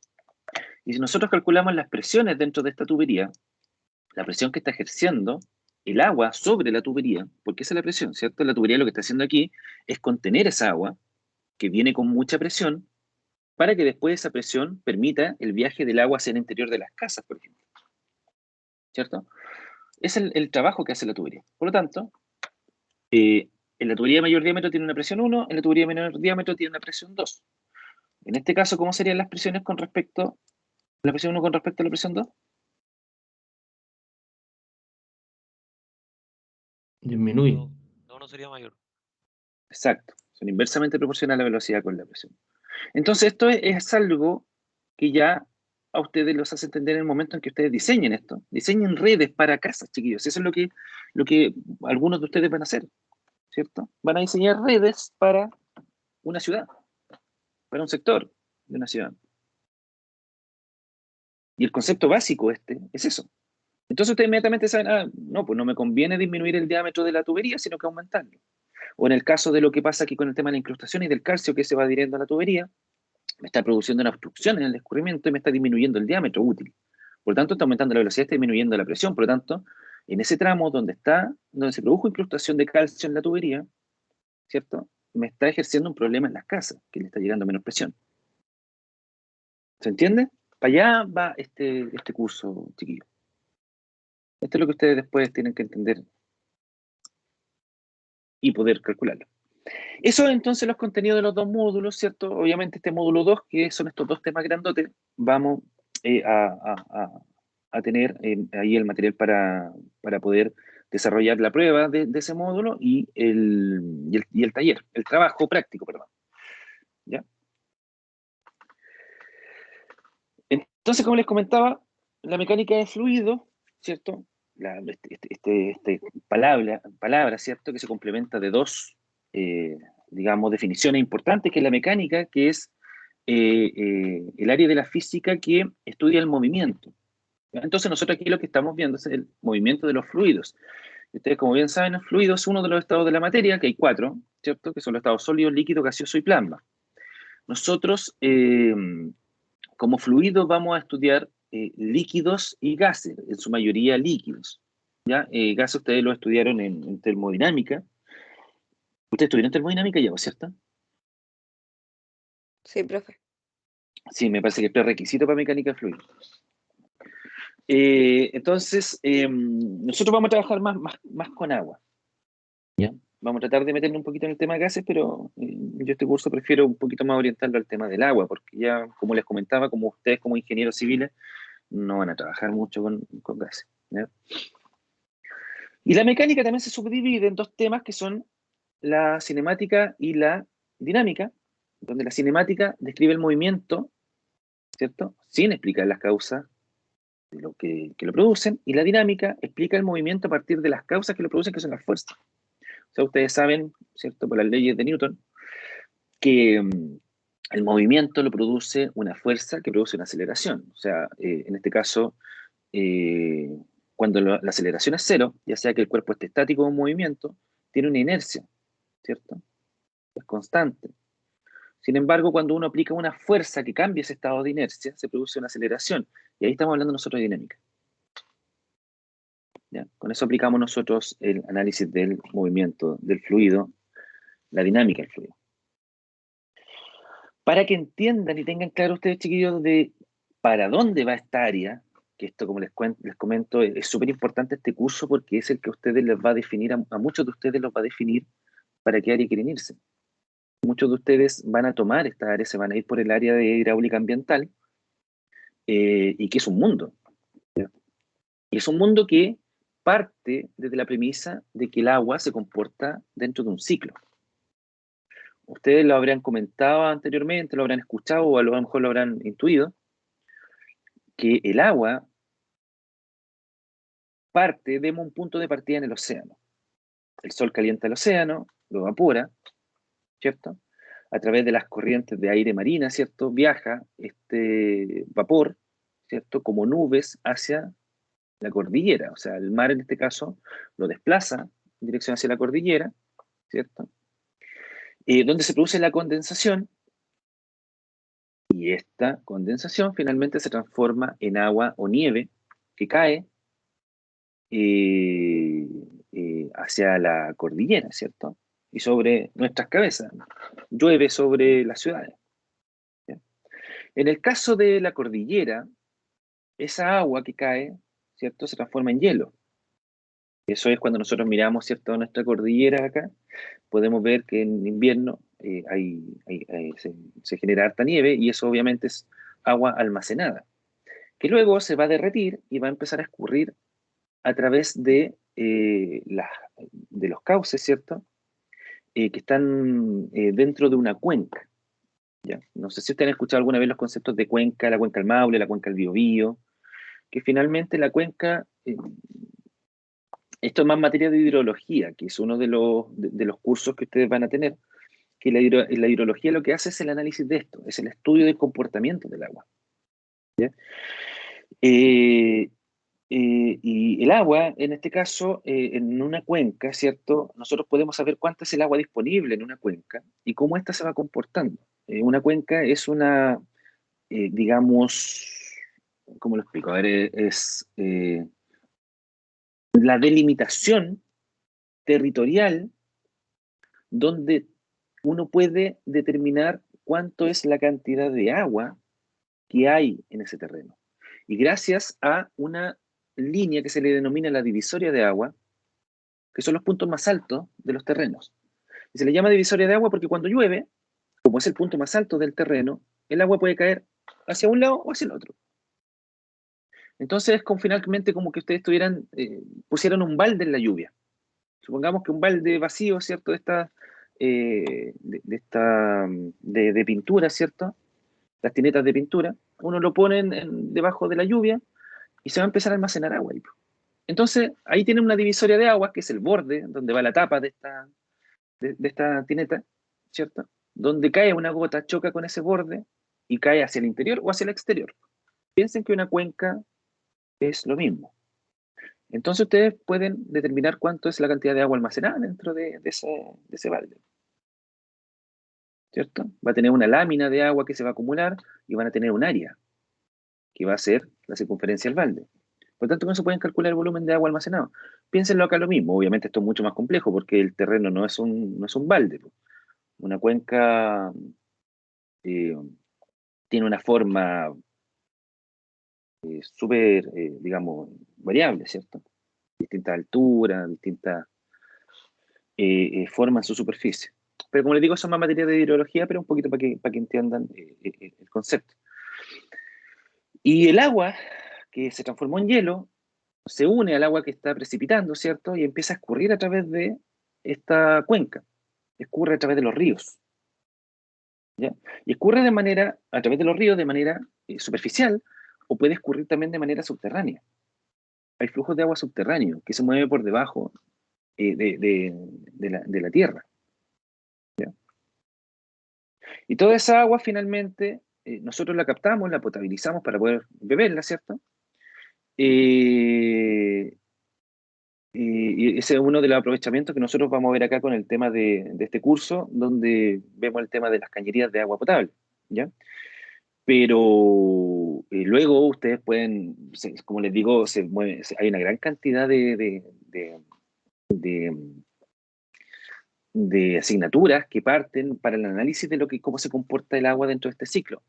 Y si nosotros calculamos las presiones dentro de esta tubería, la presión que está ejerciendo el agua sobre la tubería, porque esa es la presión, ¿cierto? La tubería lo que está haciendo aquí es contener esa agua que viene con mucha presión para que después esa presión permita el viaje del agua hacia el interior de las casas, por ejemplo. ¿Cierto? Es el trabajo que hace la tubería. Por lo tanto, en la tubería de mayor diámetro tiene una presión 1, en la tubería de menor diámetro tiene una presión 2. En este caso, ¿cómo serían las presiones con respecto a la presión 1 con respecto a la presión 2? Disminuye. La uno sería mayor. Exacto. Son inversamente proporcionales a la velocidad con la presión. Entonces, esto es algo que ya a ustedes los hace entender en el momento en que ustedes diseñen esto. Diseñen redes para casas, chiquillos. Eso es lo que algunos de ustedes van a hacer, ¿cierto? Van a diseñar redes para una ciudad, para un sector de una ciudad. Y el concepto básico es eso. Entonces ustedes inmediatamente saben, no, pues no me conviene disminuir el diámetro de la tubería, sino que aumentarlo. O en el caso de lo que pasa aquí con el tema de la incrustación y del calcio que se va adhiriendo a la tubería, me está produciendo una obstrucción en el escurrimiento y me está disminuyendo el diámetro útil. Por lo tanto, está aumentando la velocidad, está disminuyendo la presión. Por lo tanto, en ese tramo donde se produjo incrustación de calcio en la tubería, ¿cierto? Me está ejerciendo un problema en las casas, que le está llegando menos presión. ¿Se entiende? Para allá va este curso, chiquillo. Esto es lo que ustedes después tienen que entender y poder calcularlo. Eso entonces los contenidos de los dos módulos, ¿cierto? Obviamente este módulo 2, que son estos dos temas grandotes, vamos a tener ahí el material para poder desarrollar la prueba de ese módulo y el taller, el trabajo práctico, perdón. ¿Ya? Entonces, como les comentaba, la mecánica de fluido, ¿cierto? Palabra, ¿cierto? Que se complementa de dos, digamos, definiciones importantes, que es la mecánica, que es el área de la física que estudia el movimiento. Entonces, nosotros aquí lo que estamos viendo es el movimiento de los fluidos. Ustedes, como bien saben, el fluido es uno de los estados de la materia, que hay 4, ¿cierto? Que son los estados sólido, líquido, gaseoso y plasma. Nosotros, como fluidos, vamos a estudiar líquidos y gases, en su mayoría líquidos. ¿Ya? Gases ustedes lo estudiaron en termodinámica. ¿Ustedes estudiaron termodinámica ya, cierto? Sí, profe. Sí, me parece que es prerequisito para mecánica de fluidos. Entonces, nosotros vamos a trabajar más con agua. ¿Ya? Vamos a tratar de meternos un poquito en el tema de gases, pero yo este curso prefiero un poquito más orientarlo al tema del agua, porque ya, como les comentaba, como ustedes como ingenieros civiles, no van a trabajar mucho con gases. ¿Ya? Y la mecánica también se subdivide en dos temas que son la cinemática y la dinámica, donde la cinemática describe el movimiento, ¿cierto? Sin explicar las causas de lo que lo producen, y la dinámica explica el movimiento a partir de las causas que lo producen, que son las fuerzas. O sea, ustedes saben, ¿cierto? Por las leyes de Newton, que el movimiento lo produce una fuerza que produce una aceleración. O sea, en este caso, cuando la aceleración es cero, ya sea que el cuerpo esté estático o en movimiento, tiene una inercia, ¿cierto? Es constante. Sin embargo, cuando uno aplica una fuerza que cambia ese estado de inercia, se produce una aceleración. Y ahí estamos hablando nosotros de dinámica. ¿Ya? Con eso aplicamos nosotros el análisis del movimiento del fluido, la dinámica del fluido. Para que entiendan y tengan claro ustedes, chiquillos, de para dónde va esta área, que esto, como les comento, es súper importante este curso porque es el que a ustedes les va a definir, a muchos de ustedes los va a definir para qué área quieren irse. Muchos de ustedes van a tomar esta área, se van a ir por el área de hidráulica ambiental, y que es un mundo. ¿Ya? Y es un mundo que parte desde la premisa de que el agua se comporta dentro de un ciclo. Ustedes lo habrán comentado anteriormente, lo habrán escuchado o a lo mejor lo habrán intuido, que el agua parte de un punto de partida en el océano. El sol calienta el océano, lo evapora, ¿cierto? A través de las corrientes de aire marina, ¿cierto? Viaja este vapor, ¿cierto? Como nubes hacia la cordillera. O sea, el mar en este caso lo desplaza en dirección hacia la cordillera, ¿cierto? Donde se produce la condensación, y esta condensación finalmente se transforma en agua o nieve que cae hacia la cordillera, ¿cierto? Y sobre nuestras cabezas, llueve sobre las ciudades. ¿Ya? En el caso de la cordillera, esa agua que cae, ¿cierto? Se transforma en hielo. Eso es cuando nosotros miramos, ¿cierto? Nuestra cordillera acá, podemos ver que en invierno se genera harta nieve y eso obviamente es agua almacenada, que luego se va a derretir y va a empezar a escurrir a través de los cauces, ¿cierto? Que están dentro de una cuenca. ¿Ya? No sé si ustedes han escuchado alguna vez los conceptos de cuenca, la cuenca del Maule, la cuenca del Biobío, que finalmente la cuenca, esto es más materia de hidrología, que es uno de los cursos que ustedes van a tener, que la hidrología lo que hace es el análisis de esto, es el estudio del comportamiento del agua. ¿Ya? Y el agua, en este caso, en una cuenca, ¿cierto? Nosotros podemos saber cuánta es el agua disponible en una cuenca y cómo ésta se va comportando. Una cuenca es una, digamos, ¿cómo lo explico? A ver, es la delimitación territorial donde uno puede determinar cuánto es la cantidad de agua que hay en ese terreno. Y gracias a una línea que se le denomina la divisoria de agua, que son los puntos más altos de los terrenos. Y se le llama divisoria de agua porque cuando llueve, como es el punto más alto del terreno, el agua puede caer hacia un lado o hacia el otro. Entonces, finalmente como que ustedes pusieran un balde en la lluvia. Supongamos que un balde vacío, ¿cierto? De pintura, ¿cierto? Las tinetas de pintura, uno lo pone debajo de la lluvia y se va a empezar a almacenar agua ahí. Entonces, ahí tienen una divisoria de aguas, que es el borde, donde va la tapa de esta tineta, ¿cierto? Donde cae una gota, choca con ese borde y cae hacia el interior o hacia el exterior. Piensen que una cuenca es lo mismo. Entonces ustedes pueden determinar cuánto es la cantidad de agua almacenada dentro de ese balde, ¿cierto? Va a tener una lámina de agua que se va a acumular y van a tener un área, que va a ser la circunferencia del balde. Por lo tanto, con eso pueden calcular el volumen de agua almacenado. Piénsenlo acá lo mismo. Obviamente esto es mucho más complejo porque el terreno no es un balde. Una cuenca eh, tiene una forma súper, digamos, variable, ¿cierto? Distintas alturas, distintas formas en su superficie. Pero como les digo, son más materias de hidrología, pero un poquito para que entiendan el concepto. Y el agua que se transformó en hielo se une al agua que está precipitando, ¿cierto? Y empieza a escurrir a través de esta cuenca. Escurre a través de los ríos, ¿ya? Y escurre a través de los ríos de manera superficial, o puede escurrir también de manera subterránea. Hay flujos de agua subterráneo que se mueven por debajo de la tierra, ¿ya? Y toda esa agua finalmente nosotros la captamos, la potabilizamos para poder beberla, ¿cierto? Y ese es uno de los aprovechamientos que nosotros vamos a ver acá con el tema de este curso, donde vemos el tema de las cañerías de agua potable, ¿ya? Pero luego ustedes pueden, como les digo, hay una gran cantidad de asignaturas que parten para el análisis de cómo se comporta el agua dentro de este ciclo.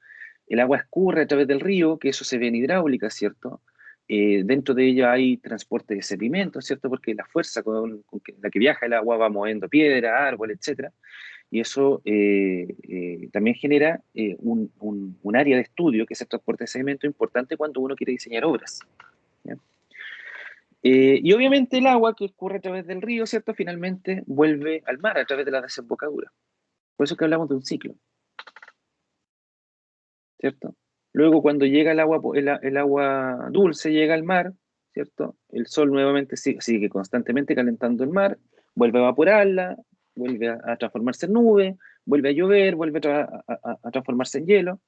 El agua escurre a través del río, que eso se ve en hidráulica, ¿cierto? Dentro de ella hay transporte de sedimentos, ¿cierto? Porque la fuerza con la que viaja el agua va moviendo piedra, árbol, etc. Y eso también genera un área de estudio, que es el transporte de sedimentos, importante cuando uno quiere diseñar obras, ¿ya? Y obviamente el agua que escurre a través del río, ¿cierto? Finalmente vuelve al mar a través de la desembocadura. Por eso es que hablamos de un ciclo, ¿cierto? Luego cuando llega el agua dulce, llega al mar, ¿cierto? El sol nuevamente sigue constantemente calentando el mar, vuelve a evaporarla, vuelve a transformarse en nube, vuelve a llover, vuelve a transformarse en hielo,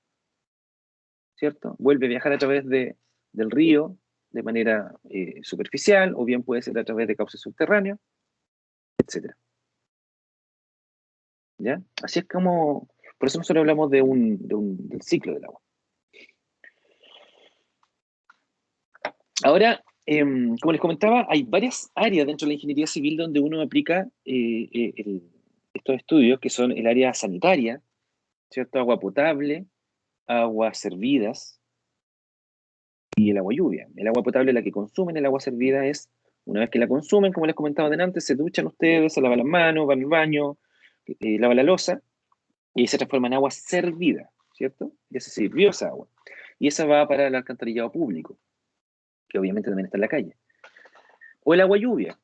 ¿cierto? Vuelve a viajar a través del río de manera superficial, o bien puede ser a través de cauces subterráneos, etc. ¿Ya? Así es como, por eso nosotros hablamos del ciclo del agua. Ahora, como les comentaba, hay varias áreas dentro de la ingeniería civil donde uno aplica estos estudios, que son el área sanitaria, ¿cierto? Agua potable, aguas servidas y el agua lluvia. El agua potable es la que consumen, el agua servida es, una vez que la consumen, como les comentaba antes, se duchan ustedes, se lavan las manos, van al baño, lavan la loza, y se transforma en agua servida, ¿cierto? Ya se sirvió esa agua. Y esa va para el alcantarillado público, que obviamente también está en la calle. O el agua lluvia.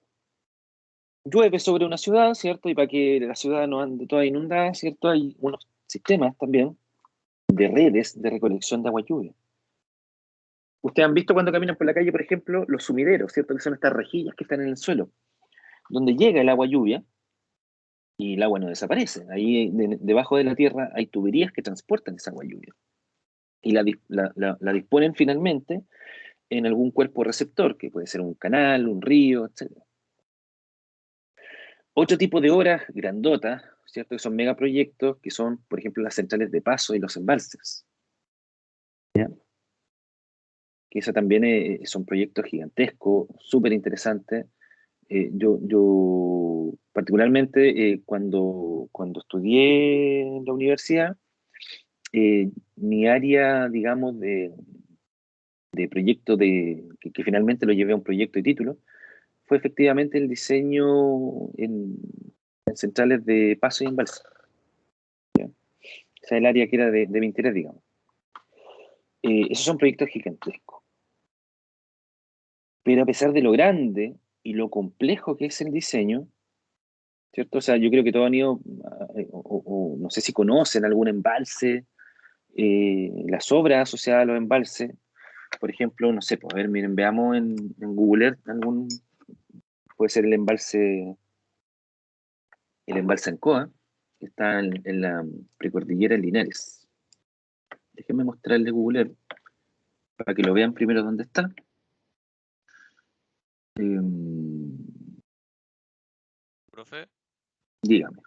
Llueve sobre una ciudad, ¿cierto? Y para que la ciudad no ande toda inundada, ¿cierto? Hay unos sistemas también de redes de recolección de agua lluvia. Ustedes han visto cuando caminan por la calle, por ejemplo, los sumideros, ¿cierto? Que son estas rejillas que están en el suelo, donde llega el agua lluvia y el agua no desaparece. Ahí debajo de la tierra hay tuberías que transportan esa agua lluvia. Y la disponen finalmente en algún cuerpo receptor, que puede ser un canal, un río, etc. Otro tipo de obras grandotas, ¿cierto? Que son megaproyectos, que son, por ejemplo, las centrales de paso y los embalses, ¿ya? Que eso también son proyectos gigantescos, súper interesantes. Yo particularmente, cuando estudié en la universidad, mi área, digamos, de proyecto que finalmente lo llevé a un proyecto de título, fue efectivamente el diseño en centrales de paso y embalse. ¿Ya? O sea, el área que era de mi interés, digamos. Esos son proyectos gigantescos. Pero a pesar de lo grande y lo complejo que es el diseño, ¿cierto? O sea, yo creo que todos han ido, o no sé si conocen algún embalse, las obras asociadas a los embalses. Por ejemplo, no sé, pues, a ver, miren, veamos en Google Earth puede ser el embalse Ancoa, que está en la precordillera en Linares. Déjenme mostrarles Google Earth para que lo vean primero dónde está. Profe, Dígame.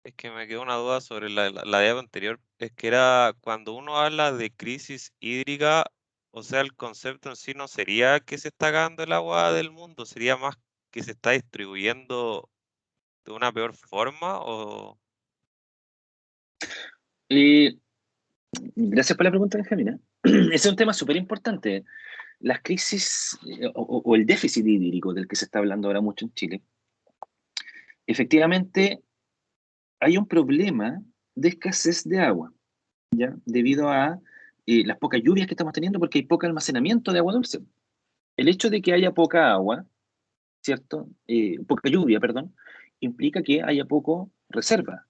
es que me quedó una duda sobre la diapo anterior. Es que era cuando uno habla de crisis hídrica, o sea, el concepto en sí no sería que se está acabando el agua del mundo, sería más que se está distribuyendo de una peor forma o... Gracias por la pregunta, Benjamina. Ese es un tema súper importante. Las crisis o el déficit hídrico del que se está hablando ahora mucho en Chile, efectivamente hay un problema de escasez de agua, ¿ya? Debido a las pocas lluvias que estamos teniendo porque hay poco almacenamiento de agua dulce. El hecho de que haya poca agua, ¿cierto? Poca lluvia, perdón, implica que haya poco reserva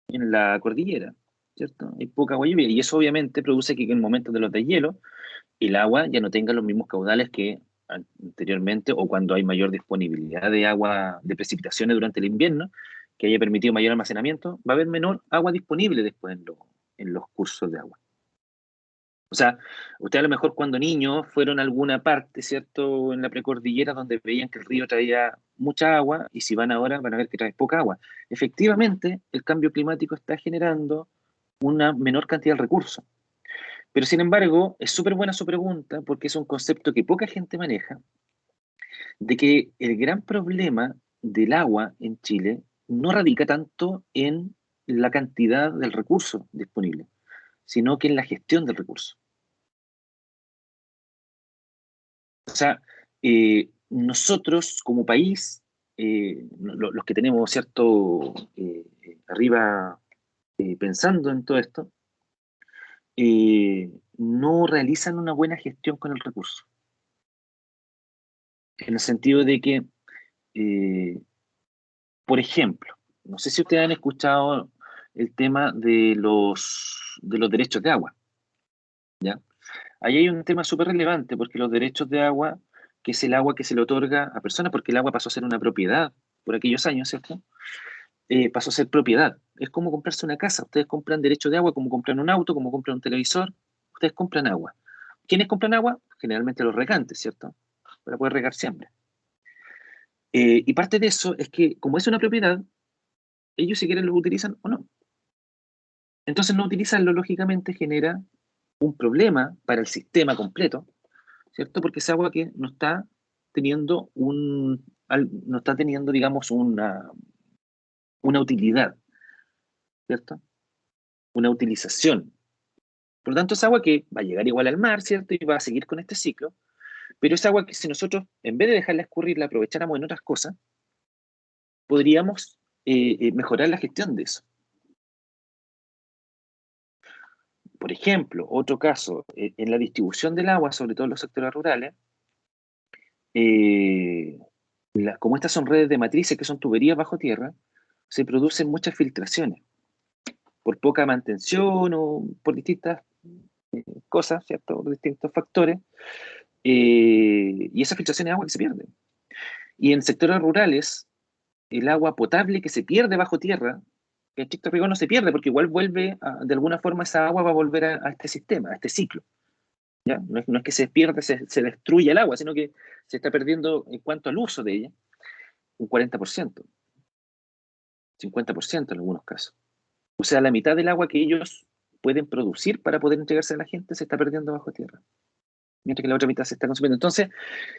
en la cordillera, ¿cierto? Hay poca agua lluvia y eso obviamente produce que en momentos de los deshielos el agua ya no tenga los mismos caudales que anteriormente o cuando hay mayor disponibilidad de agua, de precipitaciones durante el invierno, que haya permitido mayor almacenamiento, va a haber menor agua disponible después en los cursos de agua. O sea, ustedes a lo mejor cuando niños fueron a alguna parte, ¿cierto?, en la precordillera donde veían que el río traía mucha agua y si van ahora van a ver que trae poca agua. Efectivamente, el cambio climático está generando una menor cantidad de recursos. Pero sin embargo, es súper buena su pregunta porque es un concepto que poca gente maneja, de que el gran problema del agua en Chile no radica tanto en la cantidad del recurso disponible, sino que en la gestión del recurso. O sea, nosotros como país, los que tenemos, ¿cierto?, arriba pensando en todo esto, no realizan una buena gestión con el recurso. En el sentido de que, por ejemplo, no sé si ustedes han escuchado el tema de los derechos de agua, ¿ya? Ahí hay un tema súper relevante porque los derechos de agua, que es el agua que se le otorga a personas, porque el agua pasó a ser una propiedad por aquellos años, ¿cierto? Pasó a ser propiedad. Es como comprarse una casa. Ustedes compran derechos de agua como compran un auto, como compran un televisor. Ustedes compran agua. ¿Quiénes compran agua? Generalmente los regantes, ¿cierto? Para poder regar siempre. Y parte de eso es que, como es una propiedad, ellos si quieren lo utilizan o no. Entonces no utilizarlo, lógicamente, genera un problema para el sistema completo, ¿cierto? Porque es agua que no está teniendo digamos, una utilidad, ¿cierto? Una utilización. Por lo tanto, es agua que va a llegar igual al mar, ¿cierto? Y va a seguir con este ciclo, pero es agua que si nosotros, en vez de dejarla escurrir, la aprovecháramos en otras cosas, podríamos mejorar la gestión de eso. Por ejemplo, otro caso, en la distribución del agua, sobre todo en los sectores rurales, como estas son redes de matrices, que son tuberías bajo tierra, se producen muchas filtraciones por poca mantención o por distintas cosas, ¿cierto? Por distintos factores, y esas filtraciones de agua que se pierden. Y en sectores rurales, el agua potable que se pierde bajo tierra, que en estricto rigor no se pierde, porque igual vuelve, de alguna forma esa agua va a volver a este sistema, a este ciclo. ¿Ya? No es que se pierda, se destruye el agua, sino que se está perdiendo en cuanto al uso de ella, un 40%, 50% en algunos casos. O sea, la mitad del agua que ellos pueden producir para poder entregarse a la gente se está perdiendo bajo tierra, mientras que la otra mitad se está consumiendo. Entonces,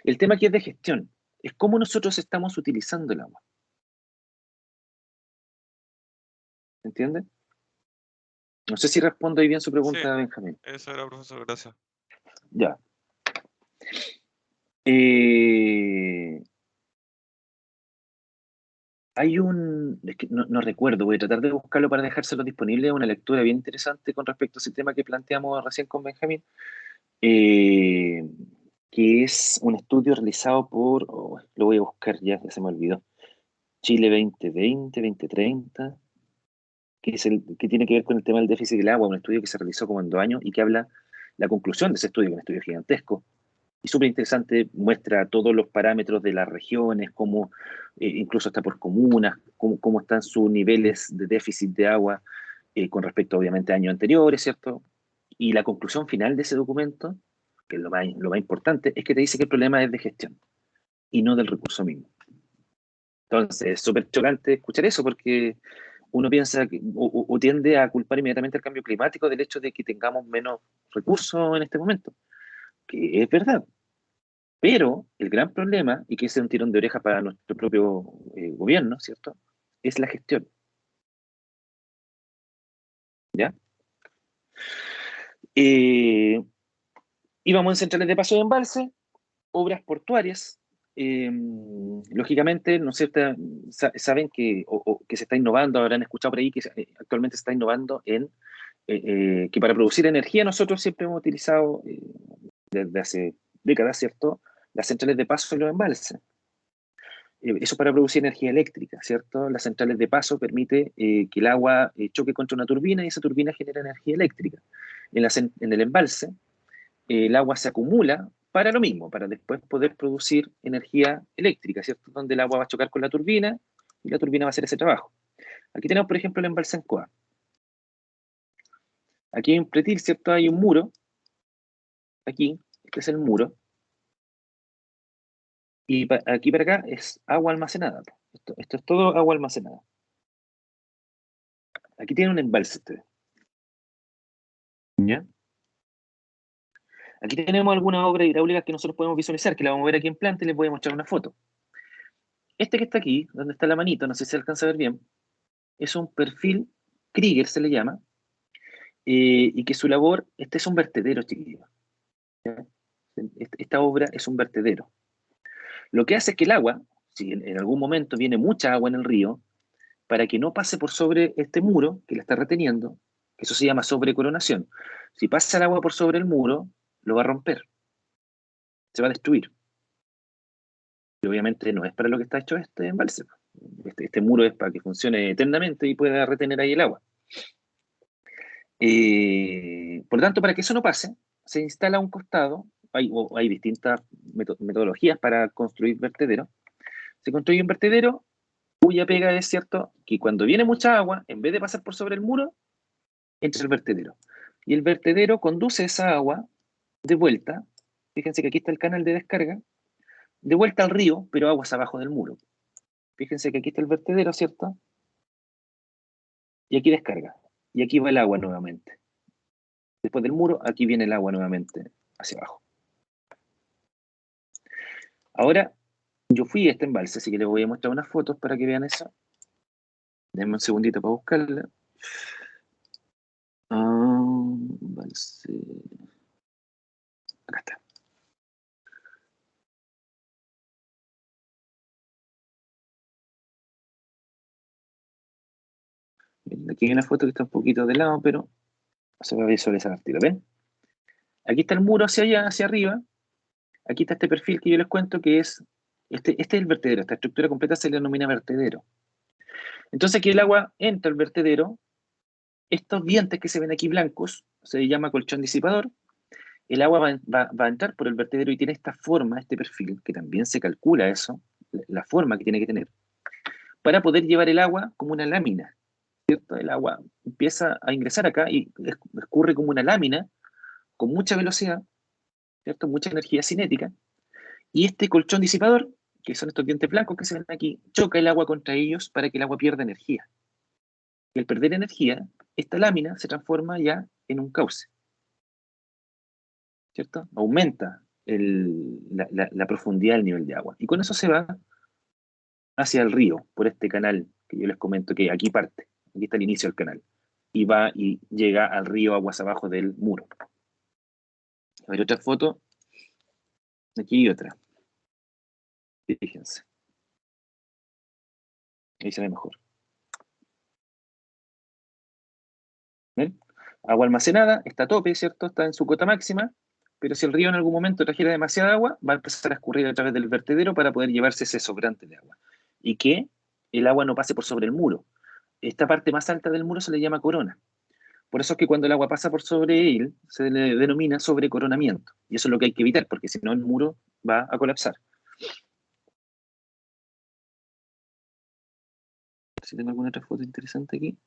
el tema aquí es de gestión, es cómo nosotros estamos utilizando el agua. ¿Entiende? No sé si respondo ahí bien su pregunta, Sí, Benjamín. eso era, profesor, gracias. Ya. Es que no recuerdo, voy a tratar de buscarlo para dejárselo disponible, una lectura bien interesante con respecto a ese tema que planteamos recién con Benjamín, que que es un estudio realizado por, lo voy a buscar ya se me olvidó, Chile 2020, 2030, que tiene que ver con el tema del déficit del agua, un estudio que se realizó como en 2 años y que habla la conclusión de ese estudio, un estudio gigantesco, y súper interesante, muestra todos los parámetros de las regiones, cómo, incluso hasta por comunas, cómo están sus niveles de déficit de agua con respecto obviamente a años anteriores, ¿cierto? Y la conclusión final de ese documento, que es lo más importante, es que te dice que el problema es de gestión y no del recurso mismo. Entonces, es súper chocante escuchar eso porque uno piensa o tiende a culpar inmediatamente el cambio climático del hecho de que tengamos menos recursos en este momento, que es verdad. Pero el gran problema, y que ese es un tirón de oreja para nuestro propio gobierno, ¿cierto? Es la gestión. ¿Ya? Íbamos en centrales de paso de embalse, obras portuarias. Lógicamente, ¿no es cierto? Saben que, que se está innovando, habrán escuchado por ahí que actualmente se está innovando en que para producir energía nosotros siempre hemos utilizado desde hace décadas, ¿cierto? Las centrales de paso y los embalses. Eso para producir energía eléctrica, ¿cierto? Las centrales de paso permite que el agua choque contra una turbina y esa turbina genera energía eléctrica. En el embalse, el agua se acumula para lo mismo, para después poder producir energía eléctrica, ¿cierto? Donde el agua va a chocar con la turbina y la turbina va a hacer ese trabajo. Aquí tenemos, por ejemplo, el embalse Ancoa. Aquí en Pretil, ¿cierto? Hay un muro. Aquí, este es el muro. Y aquí para acá es agua almacenada. Esto es todo agua almacenada. Aquí tiene un embalse ustedes. ¿Ya? Aquí tenemos algunas obras hidráulicas que nosotros podemos visualizar, que la vamos a ver aquí en planta y les voy a mostrar una foto. Este que está aquí, donde está la manito, no sé si se alcanza a ver bien, es un perfil Krieger, se le llama, y que su labor, este es un vertedero, chiquillos. Esta obra es un vertedero. Lo que hace es que el agua, si en algún momento viene mucha agua en el río, para que no pase por sobre este muro que la está reteniendo, que eso se llama sobrecoronación. Si pasa el agua por sobre el muro, lo va a romper, se va a destruir. Y obviamente no es para lo que está hecho este embalse. Este muro es para que funcione eternamente y pueda retener ahí el agua. Por lo tanto, para que eso no pase, se instala a un costado, hay distintas metodologías para construir vertederos. Se construye un vertedero cuya pega es cierto que cuando viene mucha agua, en vez de pasar por sobre el muro, entra el vertedero. Y el vertedero conduce esa agua de vuelta, fíjense que aquí está el canal de descarga, de vuelta al río, pero aguas abajo del muro. Fíjense que aquí está el vertedero, ¿cierto? Y aquí descarga. Y aquí va el agua nuevamente. Después del muro, aquí viene el agua nuevamente hacia abajo. Ahora, yo fui a este embalse, así que les voy a mostrar unas fotos para que vean eso. Denme un segundito para buscarla. Embalse. Acá está. Aquí hay una foto que está un poquito de lado, pero se va a visualizar al tiro, ¿ven? Aquí está el muro hacia allá, hacia arriba. Aquí está este perfil que yo les cuento que es, este es el vertedero. Esta estructura completa se le denomina vertedero. Entonces aquí el agua entra al vertedero. Estos dientes que se ven aquí blancos se llama colchón disipador. El agua va a entrar por el vertedero y tiene esta forma, este perfil, que también se calcula eso, la forma que tiene que tener, para poder llevar el agua como una lámina, ¿cierto? El agua empieza a ingresar acá y escurre como una lámina con mucha velocidad, ¿cierto? Mucha energía cinética. Y este colchón disipador, que son estos dientes blancos que se ven aquí, choca el agua contra ellos para que el agua pierda energía. Y al perder energía, esta lámina se transforma ya en un cauce, ¿cierto? Aumenta la profundidad del nivel de agua. Y con eso se va hacia el río, por este canal que yo les comento que aquí parte. Aquí está el inicio del canal. Y va y llega al río aguas abajo del muro. A ver, otra foto. Aquí hay otra. Fíjense. Ahí se ve mejor. ¿Ven? Agua almacenada, está a tope, ¿cierto? Está en su cota máxima. pero si el río en algún momento trajera demasiada agua, va a empezar a escurrir a través del vertedero para poder llevarse ese sobrante de agua. Y que el agua no pase por sobre el muro. Esta parte más alta del muro se le llama corona. Por eso es que cuando el agua pasa por sobre él, se le denomina sobrecoronamiento. Y eso es lo que hay que evitar, porque si no el muro va a colapsar. Si tengo alguna otra foto interesante aquí.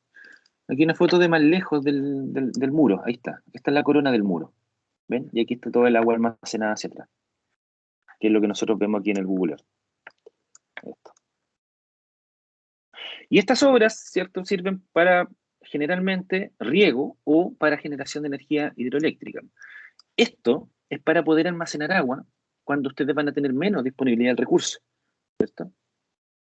Aquí una foto de más lejos del muro. Ahí está. Esta es la corona del muro. ¿Ven? Y aquí está todo el agua almacenada hacia atrás. Que es lo que nosotros vemos aquí en el Google Earth. Esto. Y estas obras, ¿cierto?, sirven para generalmente riego o para generación de energía hidroeléctrica. Esto es para poder almacenar agua cuando ustedes van a tener menos disponibilidad del recurso, ¿cierto?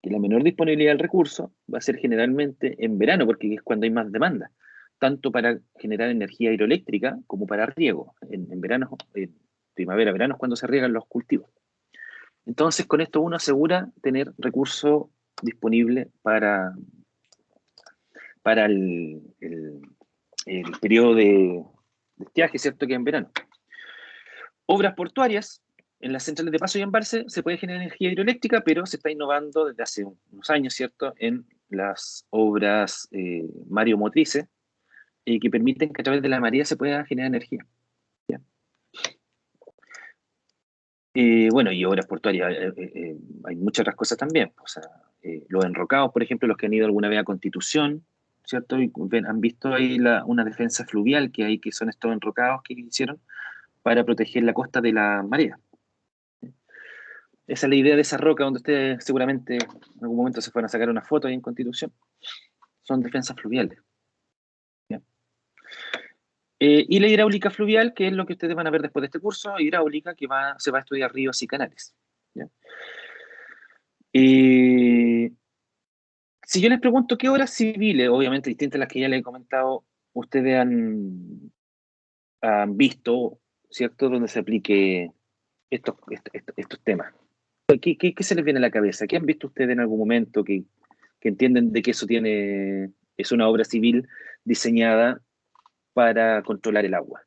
Y la menor disponibilidad del recurso va a ser generalmente en verano, porque es cuando hay más demanda, tanto para generar energía hidroeléctrica como para riego. En verano, en primavera, verano es cuando se riegan los cultivos. Entonces, con esto uno asegura tener recurso disponible para el periodo de estiaje, ¿cierto?, que es en verano. Obras portuarias. En las centrales de paso y embalse se puede generar energía hidroeléctrica, pero se está innovando desde hace unos años, ¿cierto?, en las obras mareomotrices, que permiten que a través de la marea se pueda generar energía. ¿Ya? Bueno, y obras portuarias, hay muchas otras cosas también. O sea, los enrocados, por ejemplo, los que han ido alguna vez a Constitución, ¿cierto? Y han visto ahí una defensa fluvial que hay, que son estos enrocados que hicieron para proteger la costa de la marea. Esa es la idea de esa roca donde ustedes seguramente en algún momento se fueron a sacar una foto ahí en Constitución. Son defensas fluviales. ¿Ya? Y la hidráulica fluvial, que es lo que ustedes van a ver después de este curso, hidráulica, que se va a estudiar ríos y canales. ¿Ya? Si yo les pregunto qué obras civiles, obviamente distintas a las que ya les he comentado, ustedes han visto, ¿cierto?, donde se aplique estos temas. ¿Qué se les viene a la cabeza? ¿Qué han visto ustedes en algún momento que entienden de que eso es una obra civil diseñada para controlar el agua?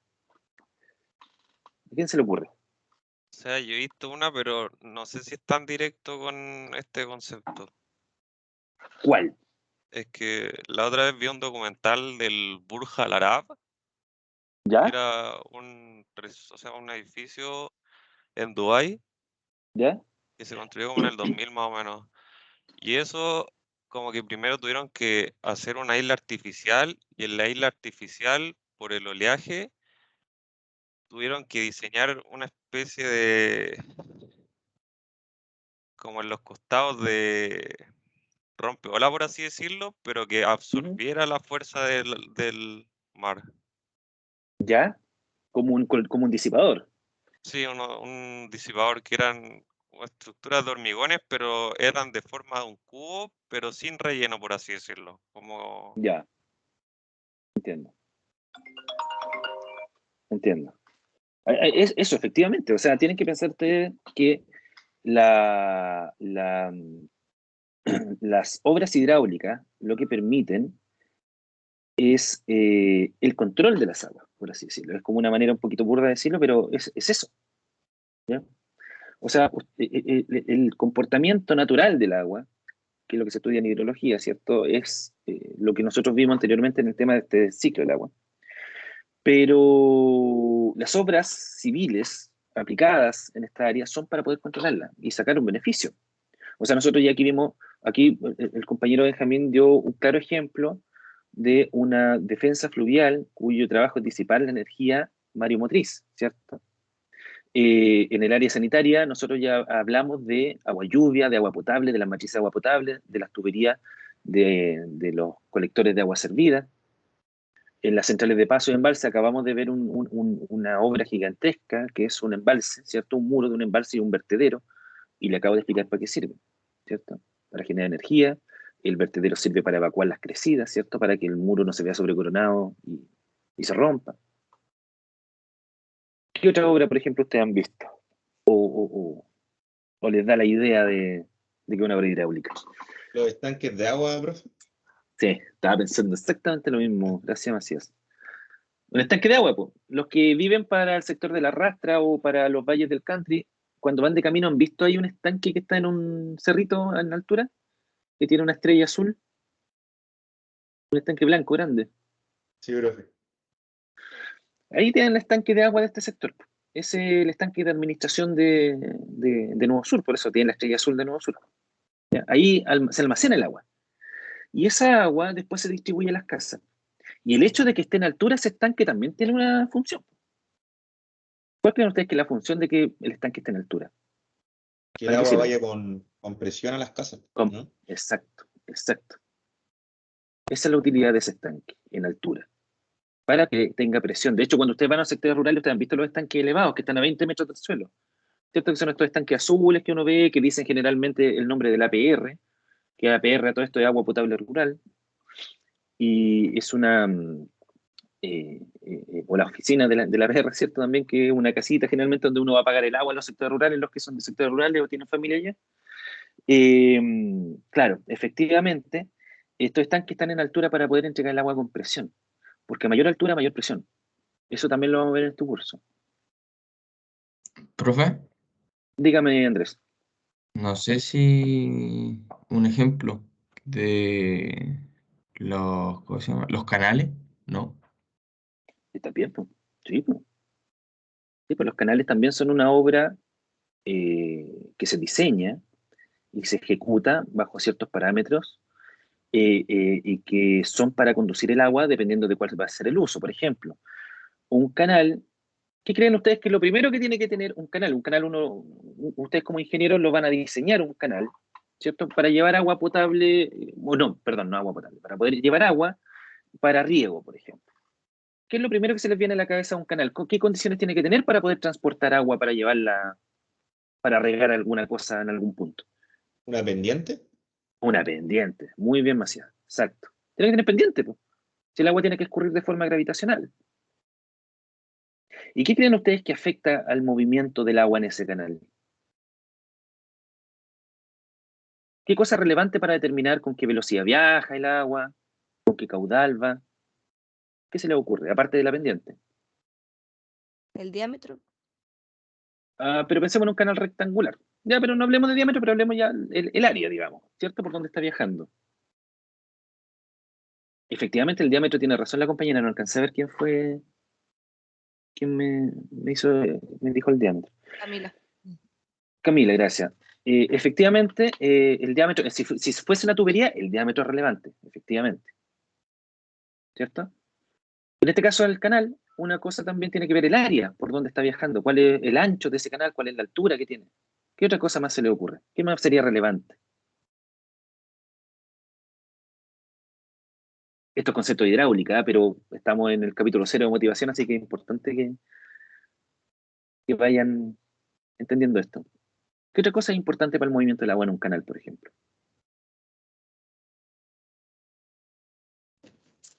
¿A quién se le ocurre? O sea, yo he visto una, pero no sé si es tan directo con este concepto. ¿Cuál? Es que la otra vez vi un documental del Burj Al Arab, que ¿Ya? era un edificio en Dubái ¿Ya? que se construyó como en el 2000 más o menos. Y eso, como que primero tuvieron que hacer una isla artificial, y en la isla artificial, por el oleaje, tuvieron que diseñar una especie de, como en los costados de rompeola, por así decirlo, pero que absorbiera la fuerza del mar. ¿Ya? Como un disipador. Sí, un disipador que eran como estructuras de hormigones, pero eran de forma de un cubo, pero sin relleno, por así decirlo. Como... Ya. Entiendo. Eso, efectivamente. O sea, tienen que pensar ustedes que las obras hidráulicas lo que permiten es el control de las aguas, por así decirlo. Es como una manera un poquito burda de decirlo, pero es eso. ¿Ya? O sea, el comportamiento natural del agua, que es lo que se estudia en hidrología, ¿cierto? Es lo que nosotros vimos anteriormente en el tema de este ciclo del agua. Pero las obras civiles aplicadas en esta área son para poder controlarla y sacar un beneficio. O sea, nosotros ya aquí vimos, aquí el compañero Benjamín dio un claro ejemplo de una defensa fluvial cuyo trabajo es disipar la energía mareomotriz, ¿cierto? En el área sanitaria nosotros ya hablamos de agua lluvia, de agua potable, de las matrices de agua potable, de las tuberías de los colectores de agua servida. En las centrales de paso y embalse acabamos de ver una obra gigantesca que es un embalse, ¿cierto? Un muro de un embalse y un vertedero, y le acabo de explicar para qué sirve, ¿cierto? Para generar energía. El vertedero sirve para evacuar las crecidas, ¿cierto? Para que el muro no se vea sobrecoronado y se rompa. ¿Qué otra obra, por ejemplo, ustedes han visto? O les da la idea de que es una obra hidráulica. Los estanques de agua, profe. Sí, estaba pensando exactamente lo mismo. Gracias, Macías. Un estanque de agua, pues. Los que viven para el sector de la Rastra o para los valles del country, cuando van de camino, ¿han visto ahí un estanque que está en un cerrito en altura? Que tiene una estrella azul. Un estanque blanco grande. Sí, profe. Ahí tienen el estanque de agua de este sector. Es el estanque de administración de Nuevo Sur, por eso tiene la estrella azul de Nuevo Sur. ¿Ya? Ahí se almacena el agua. Y esa agua después se distribuye a las casas. Y el hecho de que esté en altura ese estanque también tiene una función. ¿Cuál creen ustedes que es la función de que el estanque esté en altura? Que el agua vaya con presión a las casas, ¿no? Exacto, exacto. Esa es la utilidad de ese estanque, en altura, para que tenga presión. De hecho, cuando ustedes van a sectores rurales, ustedes han visto los estanques elevados, que están a 20 metros del suelo. ¿Cierto? Que son estos estanques azules que uno ve, que dicen generalmente el nombre del APR, que APR a todo esto es agua potable rural, y es una... o la oficina de la APR, ¿cierto? También, que es una casita generalmente donde uno va a pagar el agua en los sectores rurales, los que son de sectores rurales o tienen familia allá. Claro, efectivamente, estos estanques están en altura para poder entregar el agua con presión, porque a mayor altura, mayor presión. Eso también lo vamos a ver en tu curso. Profe, Dígame, Andrés. no sé si un ejemplo de los, ¿cómo se llama? Los canales, ¿no? ¿Está bien? Pues? Sí, pues. Sí, pues los canales también son una obra que se diseña y se ejecuta bajo ciertos parámetros y que son para conducir el agua dependiendo de cuál va a ser el uso. Por ejemplo, un canal. ¿Qué creen ustedes que es lo primero que tiene que tener un canal? Un canal, ustedes como ingenieros lo van a diseñar un canal, ¿cierto? Para llevar agua potable, o no, perdón, no agua potable, para poder llevar agua para riego, por ejemplo. ¿Qué es lo primero que se les viene a la cabeza a un canal? ¿Qué condiciones tiene que tener para poder transportar agua para llevarla, para regar alguna cosa en algún punto? ¿Una pendiente? Una pendiente, muy bien, Macías, exacto. Tiene que tener pendiente, pues. Si el agua tiene que escurrir de forma gravitacional. ¿Y qué creen ustedes que afecta al movimiento del agua en ese canal? ¿Qué cosa es relevante para determinar con qué velocidad viaja el agua, con qué caudal va? ¿Qué se le ocurre, aparte de la pendiente? ¿El diámetro? Pero pensemos en un canal rectangular. Ya, pero no hablemos de diámetro, pero hablemos ya el área, digamos, ¿cierto? Por donde está viajando. Efectivamente, el diámetro tiene razón la compañera, no alcancé a ver quién fue, quién me dijo el diámetro. Camila. Camila, gracias. Efectivamente, el diámetro, si fuese una tubería, el diámetro es relevante, efectivamente. ¿Cierto? En este caso del canal, una cosa también tiene que ver el área, por dónde está viajando, cuál es el ancho de ese canal, cuál es la altura que tiene. ¿Qué otra cosa más se le ocurre? ¿Qué más sería relevante? Esto es concepto de hidráulica, pero estamos en el capítulo 0 de motivación, así que es importante que vayan entendiendo esto. ¿Qué otra cosa es importante para el movimiento del agua en un canal, por ejemplo?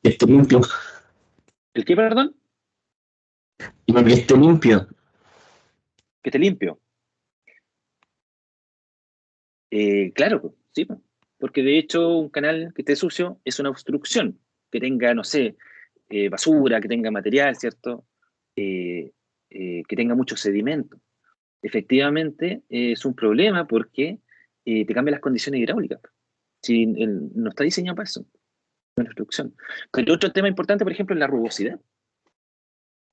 Que esté limpio. ¿El qué, perdón? Digo que esté limpio. Que esté limpio. Claro, sí, porque de hecho un canal que esté sucio es una obstrucción, que tenga, no sé, basura, que tenga material, ¿cierto? Que tenga mucho sedimento. Efectivamente, es un problema porque te cambia las condiciones hidráulicas. Si no está diseñado para eso, una obstrucción. Pero otro tema importante, por ejemplo, es la rugosidad.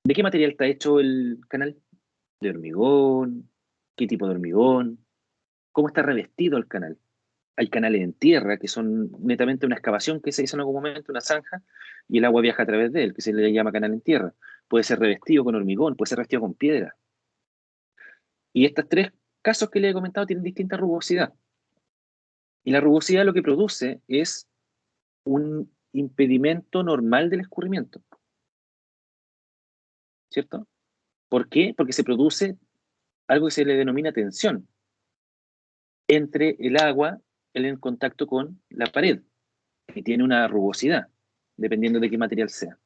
¿De qué material está hecho el canal? ¿De hormigón? ¿Qué tipo de hormigón? ¿Cómo está revestido el canal? Hay canales en tierra que son netamente una excavación que se hizo en algún momento, una zanja, y el agua viaja a través de él, que se le llama canal en tierra. Puede ser revestido con hormigón, puede ser revestido con piedra. Y estos tres casos que le he comentado tienen distinta rugosidad. Y la rugosidad lo que produce es un impedimento normal del escurrimiento. ¿Cierto? ¿Por qué? Porque se produce algo que se le denomina tensión entre el agua en contacto con la pared, que tiene una rugosidad, dependiendo de qué material sea.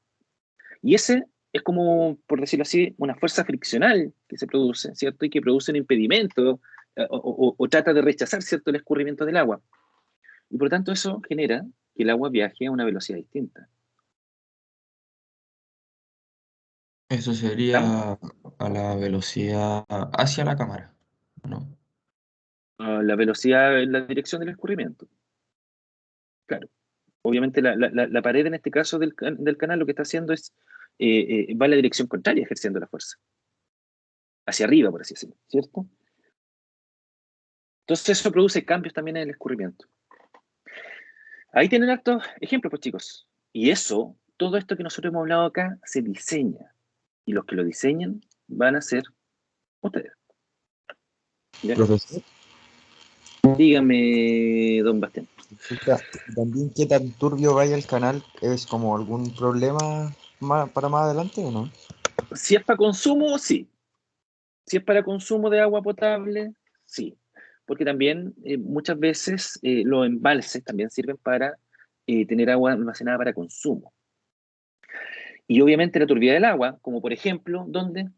Y ese es como, por decirlo así, una fuerza friccional que se produce, ¿cierto? Y que produce un impedimento o trata de rechazar, ¿cierto?, el escurrimiento del agua. Y por lo tanto eso genera que el agua viaje a una velocidad distinta. Eso sería a la velocidad hacia la cámara, ¿no? La velocidad en la dirección del escurrimiento. Claro. Obviamente la pared en este caso del canal lo que está haciendo es, va en la dirección contraria, ejerciendo la fuerza. Hacia arriba, por así decirlo, ¿cierto? Entonces eso produce cambios también en el escurrimiento. Ahí tienen hartos ejemplos, pues chicos. Y eso, todo esto que nosotros hemos hablado acá, se diseña. Y los que lo diseñan van a ser ustedes. ¿Ya? Profesor, Dígame, don Bastián. disculpa, también qué tan turbio vaya el canal, ¿es como algún problema para más adelante o no? Si es para consumo, sí. Si es para consumo de agua potable, sí. Porque también muchas veces los embalses también sirven para tener agua almacenada para consumo. Y obviamente la turbidez del agua, como por ejemplo, ¿dónde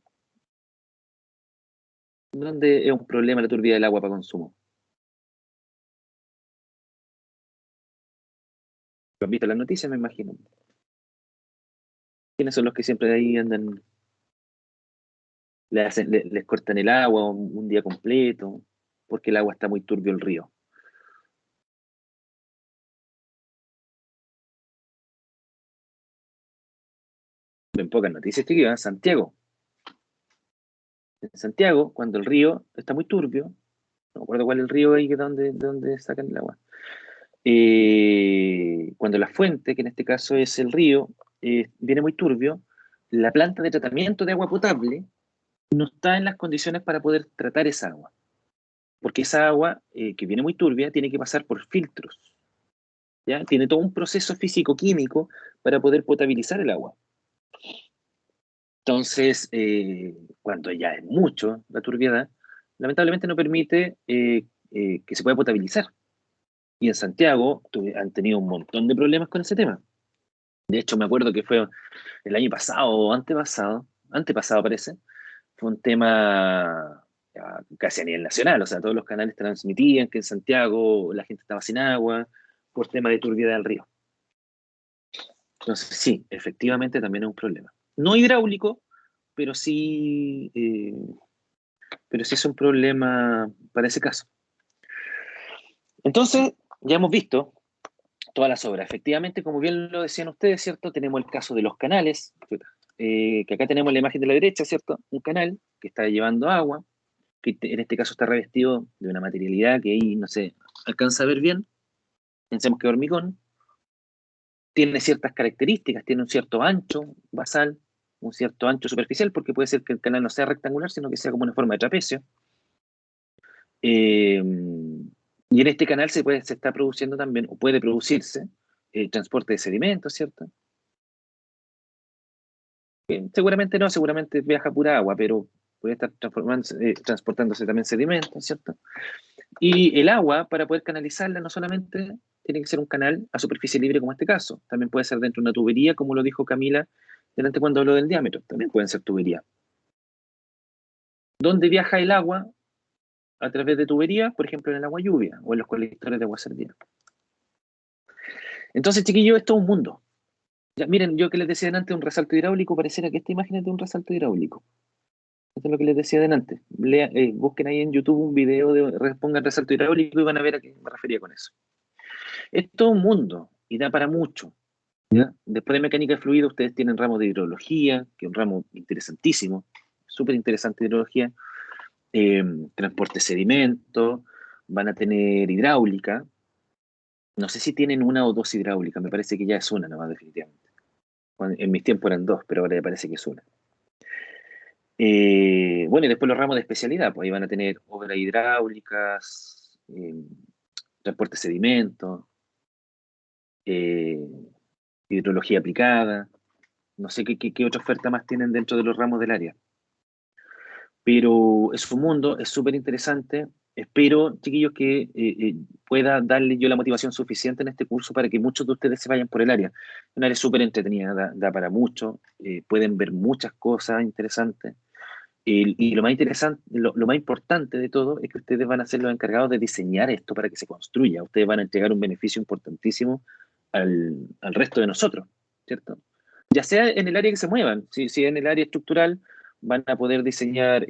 es un problema la turbidez del agua para consumo? ¿Lo han visto en las noticias, me imagino? ¿Quiénes son los que siempre ahí andan, les cortan el agua un día completo, porque el agua está muy turbio el río? Ven pocas noticias, chiquillos, ¿eh? Santiago. En Santiago, cuando el río está muy turbio, no me acuerdo cuál es el río ahí de donde sacan el agua. Cuando la fuente, que en este caso es el río, viene muy turbio, la planta de tratamiento de agua potable no está en las condiciones para poder tratar esa agua. Porque esa agua que viene muy turbia tiene que pasar por filtros. ¿Ya? Tiene todo un proceso físico-químico para poder potabilizar el agua. Entonces, cuando ya es mucho la turbiedad, lamentablemente no permite que se pueda potabilizar. Y en Santiago han tenido un montón de problemas con ese tema. De hecho, me acuerdo que fue el año pasado o antepasado parece, fue un tema casi a nivel nacional, o sea, todos los canales transmitían que en Santiago la gente estaba sin agua por tema de turbiedad del río. Entonces, sí, efectivamente también es un problema. No hidráulico, pero sí es un problema para ese caso. Entonces, ya hemos visto todas las obras. Efectivamente, como bien lo decían ustedes, ¿cierto? Tenemos el caso de los canales, que acá tenemos la imagen de la derecha, ¿cierto? Un canal que está llevando agua, que en este caso está revestido de una materialidad que ahí no se alcanza a ver bien. Pensemos que es hormigón. Tiene ciertas características, tiene un cierto ancho basal, un cierto ancho superficial, porque puede ser que el canal no sea rectangular, sino que sea como una forma de trapecio. Y en este canal se está produciendo también, o puede producirse, transporte de sedimentos, ¿cierto? Seguramente no, seguramente viaja pura agua, pero puede estar transportándose también sedimentos, ¿cierto? Y el agua, para poder canalizarla, no solamente tiene que ser un canal a superficie libre como este caso, también puede ser dentro de una tubería, como lo dijo Camila delante cuando habló del diámetro, también pueden ser tuberías. ¿Dónde viaja el agua? A través de tuberías, por ejemplo, en el agua lluvia o en los colectores de agua servida. Entonces, chiquillos, esto es un mundo. Ya, miren, yo que les decía antes, un resalto hidráulico, pareciera que esta imagen es de un resalto hidráulico. Esto es lo que les decía antes. Busquen ahí en YouTube un video, pongan resalto hidráulico y van a ver a qué me refería con eso. Es todo un mundo y da para mucho. ¿Ya? Después de mecánica de fluido, ustedes tienen ramos de hidrología, que es un ramo interesantísimo, súper interesante de hidrología, transporte de sedimentos, van a tener hidráulica. No sé si tienen una o dos hidráulicas, me parece que ya es una nomás, definitivamente. En mis tiempos eran dos, pero ahora me parece que es una. Bueno, y después los ramos de especialidad, pues ahí van a tener obras hidráulicas, transporte de sedimentos, hidrología aplicada, no sé qué otra oferta más tienen dentro de los ramos del área. Pero es un mundo, es súper interesante. Espero, chiquillos, que pueda darle yo la motivación suficiente en este curso para que muchos de ustedes se vayan por el área. Un área súper entretenida, da para mucho, pueden ver muchas cosas interesantes. Y lo más interesante, lo más importante de todo es que ustedes van a ser los encargados de diseñar esto para que se construya. Ustedes van a entregar un beneficio importantísimo al resto de nosotros, ¿cierto? ya sea en el área que se muevan. Si en el área estructural van a poder diseñar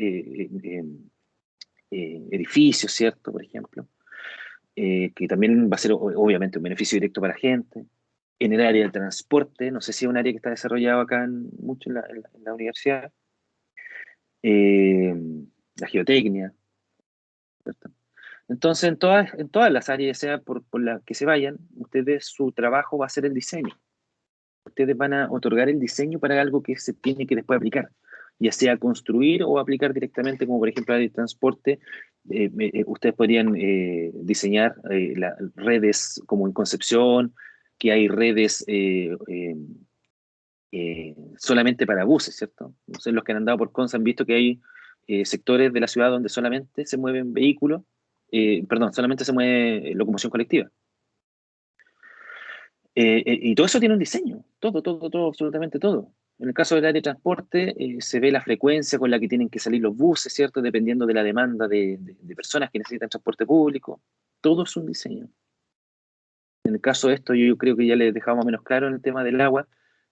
edificios, ¿cierto? Por ejemplo, que también va a ser obviamente un beneficio directo para la gente. En el área del transporte, no sé si es un área que está desarrollado acá mucho en la universidad. La geotecnia, ¿cierto? Entonces, en todas las áreas, sea por las que se vayan, ustedes, su trabajo va a ser el diseño. Ustedes van a otorgar el diseño para algo que se tiene que después aplicar, ya sea construir o aplicar directamente, como por ejemplo el transporte. Ustedes podrían diseñar las redes como en Concepción, que hay redes solamente para buses, ¿cierto? No sé, los que han andado por Conce han visto que hay sectores de la ciudad donde solamente se mueven vehículos, perdón, solamente se mueve locomoción colectiva. Y todo eso tiene un diseño, todo, absolutamente todo. En el caso del área de transporte, se ve la frecuencia con la que tienen que salir los buses, ¿cierto? Dependiendo de la demanda de personas que necesitan transporte público. Todo es un diseño. En el caso de esto, yo creo que ya les dejaba más o menos claro en el tema del agua,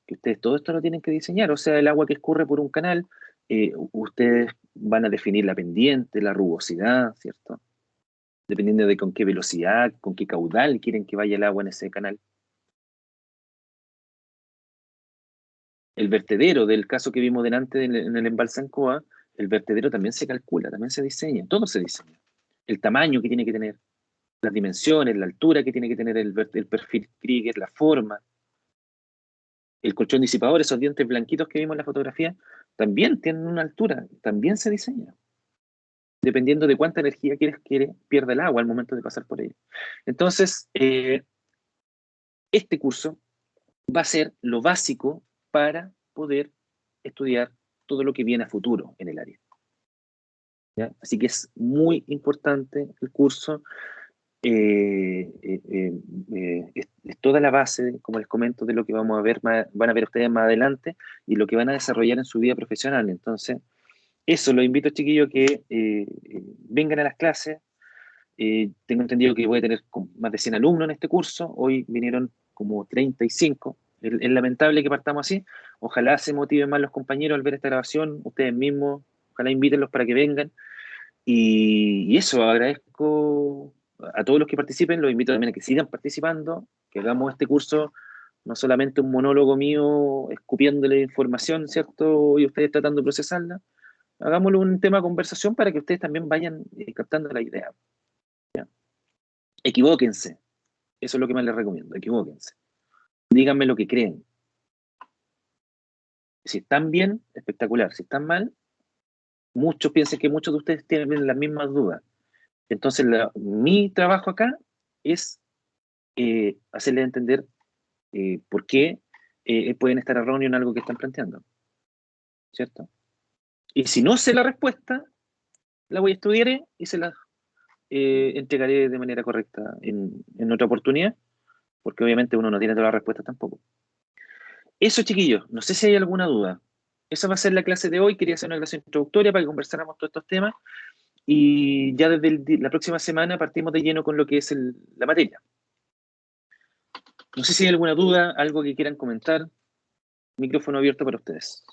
que ustedes todo esto lo tienen que diseñar. O sea, el agua que escurre por un canal, ustedes van a definir la pendiente, la rugosidad, ¿cierto? Dependiendo de con qué velocidad, con qué caudal quieren que vaya el agua en ese canal. El vertedero del caso que vimos delante en el embalse Ancoa, el vertedero también se calcula, también se diseña, todo se diseña. El tamaño que tiene que tener, las dimensiones, la altura que tiene que tener el perfil Krieger, la forma. El colchón disipador, esos dientes blanquitos que vimos en la fotografía, también tienen una altura, también se diseña, dependiendo de cuánta energía pierde el agua al momento de pasar por ella. Entonces, este curso va a ser lo básico para poder estudiar todo lo que viene a futuro en el área. ¿Ya? Así que es muy importante el curso. Es toda la base, como les comento, de lo que vamos a ver, van a ver ustedes más adelante y lo que van a desarrollar en su vida profesional. Entonces, eso, los invito, chiquillos, que vengan a las clases. Tengo entendido que voy a tener más de 100 alumnos en este curso. Hoy vinieron como 35. Es lamentable que partamos así. Ojalá se motiven más los compañeros al ver esta grabación, ustedes mismos, ojalá invítenlos para que vengan. Y eso, agradezco a todos los que participen, los invito también a que sigan participando, que hagamos este curso no solamente un monólogo mío escupiéndole información, ¿cierto? Y ustedes tratando de procesarla. Hagámoslo un tema de conversación para que ustedes también vayan captando la idea. ¿Ya? Equivóquense. Eso es lo que más les recomiendo. Equivóquense. Díganme lo que creen. Si están bien, espectacular. Si están mal, piensen que muchos de ustedes tienen las mismas dudas. Entonces, mi trabajo acá es hacerles entender por qué pueden estar erróneos en algo que están planteando. ¿Cierto? Y si no sé la respuesta, la voy a estudiar y se la entregaré de manera correcta en otra oportunidad, porque obviamente uno no tiene todas las respuestas tampoco. Eso, chiquillos, no sé si hay alguna duda. Esa va a ser la clase de hoy. Quería hacer una clase introductoria para que conversáramos todos estos temas y ya desde la próxima semana partimos de lleno con lo que es la materia. No sé si hay alguna duda, algo que quieran comentar. Micrófono abierto para ustedes.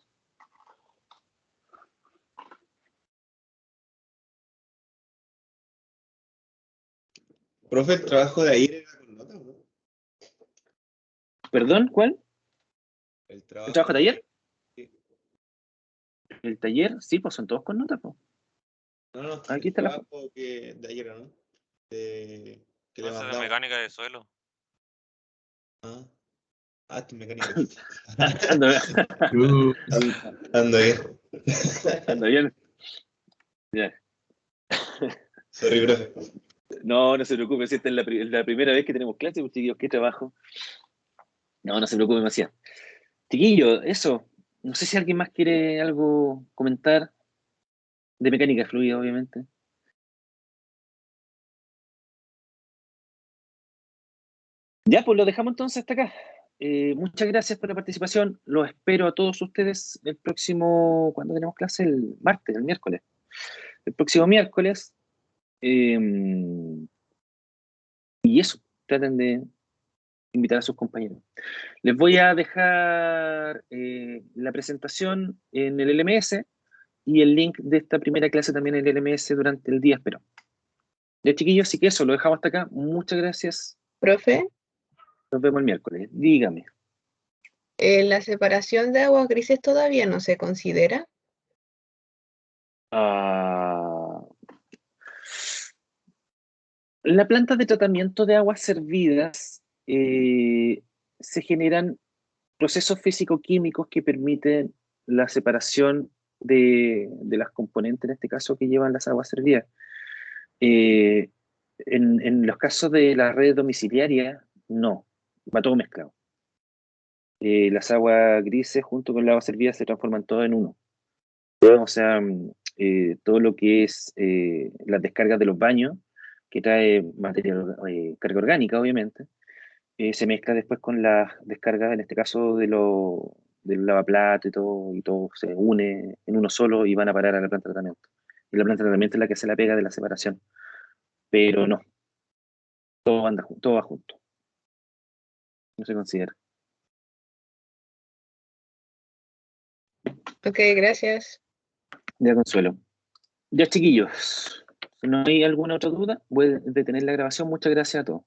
Profe, el trabajo de ayer era con notas, ¿no? ¿Perdón? ¿Cuál? ¿El ¿El trabajo de ayer? Sí. ¿El taller? Sí, pues son todos con notas, pues. No, Aquí el está trabajo de ayer, ¿no? Que le No, esa de mandamos. mecánica de suelo. Tu mecánica. Ando bien. Anda bien. Ya. Sorry, profe. No se preocupe, si esta es la primera vez que tenemos clase, pues, chiquillos, ¿qué trabajo? No se preocupe demasiado. Chiquillos, eso. No sé si alguien más quiere algo comentar de mecánica fluida, obviamente. Ya, pues lo dejamos entonces hasta acá. Muchas gracias por la participación. Los espero a todos ustedes el próximo, ¿cuándo tenemos clase? El martes, el miércoles. El próximo miércoles. Y eso, traten de invitar a sus compañeros. Les voy a dejar la presentación en el LMS y el link de esta primera clase también en el LMS durante el día, espero. Ya, chiquillos, así que eso, lo dejamos hasta acá. Muchas gracias. Profe, Nos vemos el miércoles. Dígame. ¿la separación de aguas grises todavía no se considera? En la planta de tratamiento de aguas servidas se generan procesos físico-químicos que permiten la separación de las componentes, en este caso, que llevan las aguas servidas. En los casos de la red domiciliaria, no, va todo mezclado. Las aguas grises junto con las aguas servidas se transforman todo en uno. O sea, todo lo que es las descargas de los baños, que trae material, carga orgánica, obviamente, se mezcla después con las descargas, en este caso, del lavaplato y todo se une en uno solo y van a parar a la planta de tratamiento. Y la planta de tratamiento es la que hace la pega de la separación. Pero no, todo va junto. No se considera. Ok, gracias. Ya, Consuelo. Ya, chiquillos, si no hay alguna otra duda, voy a detener la grabación. Muchas gracias a todos.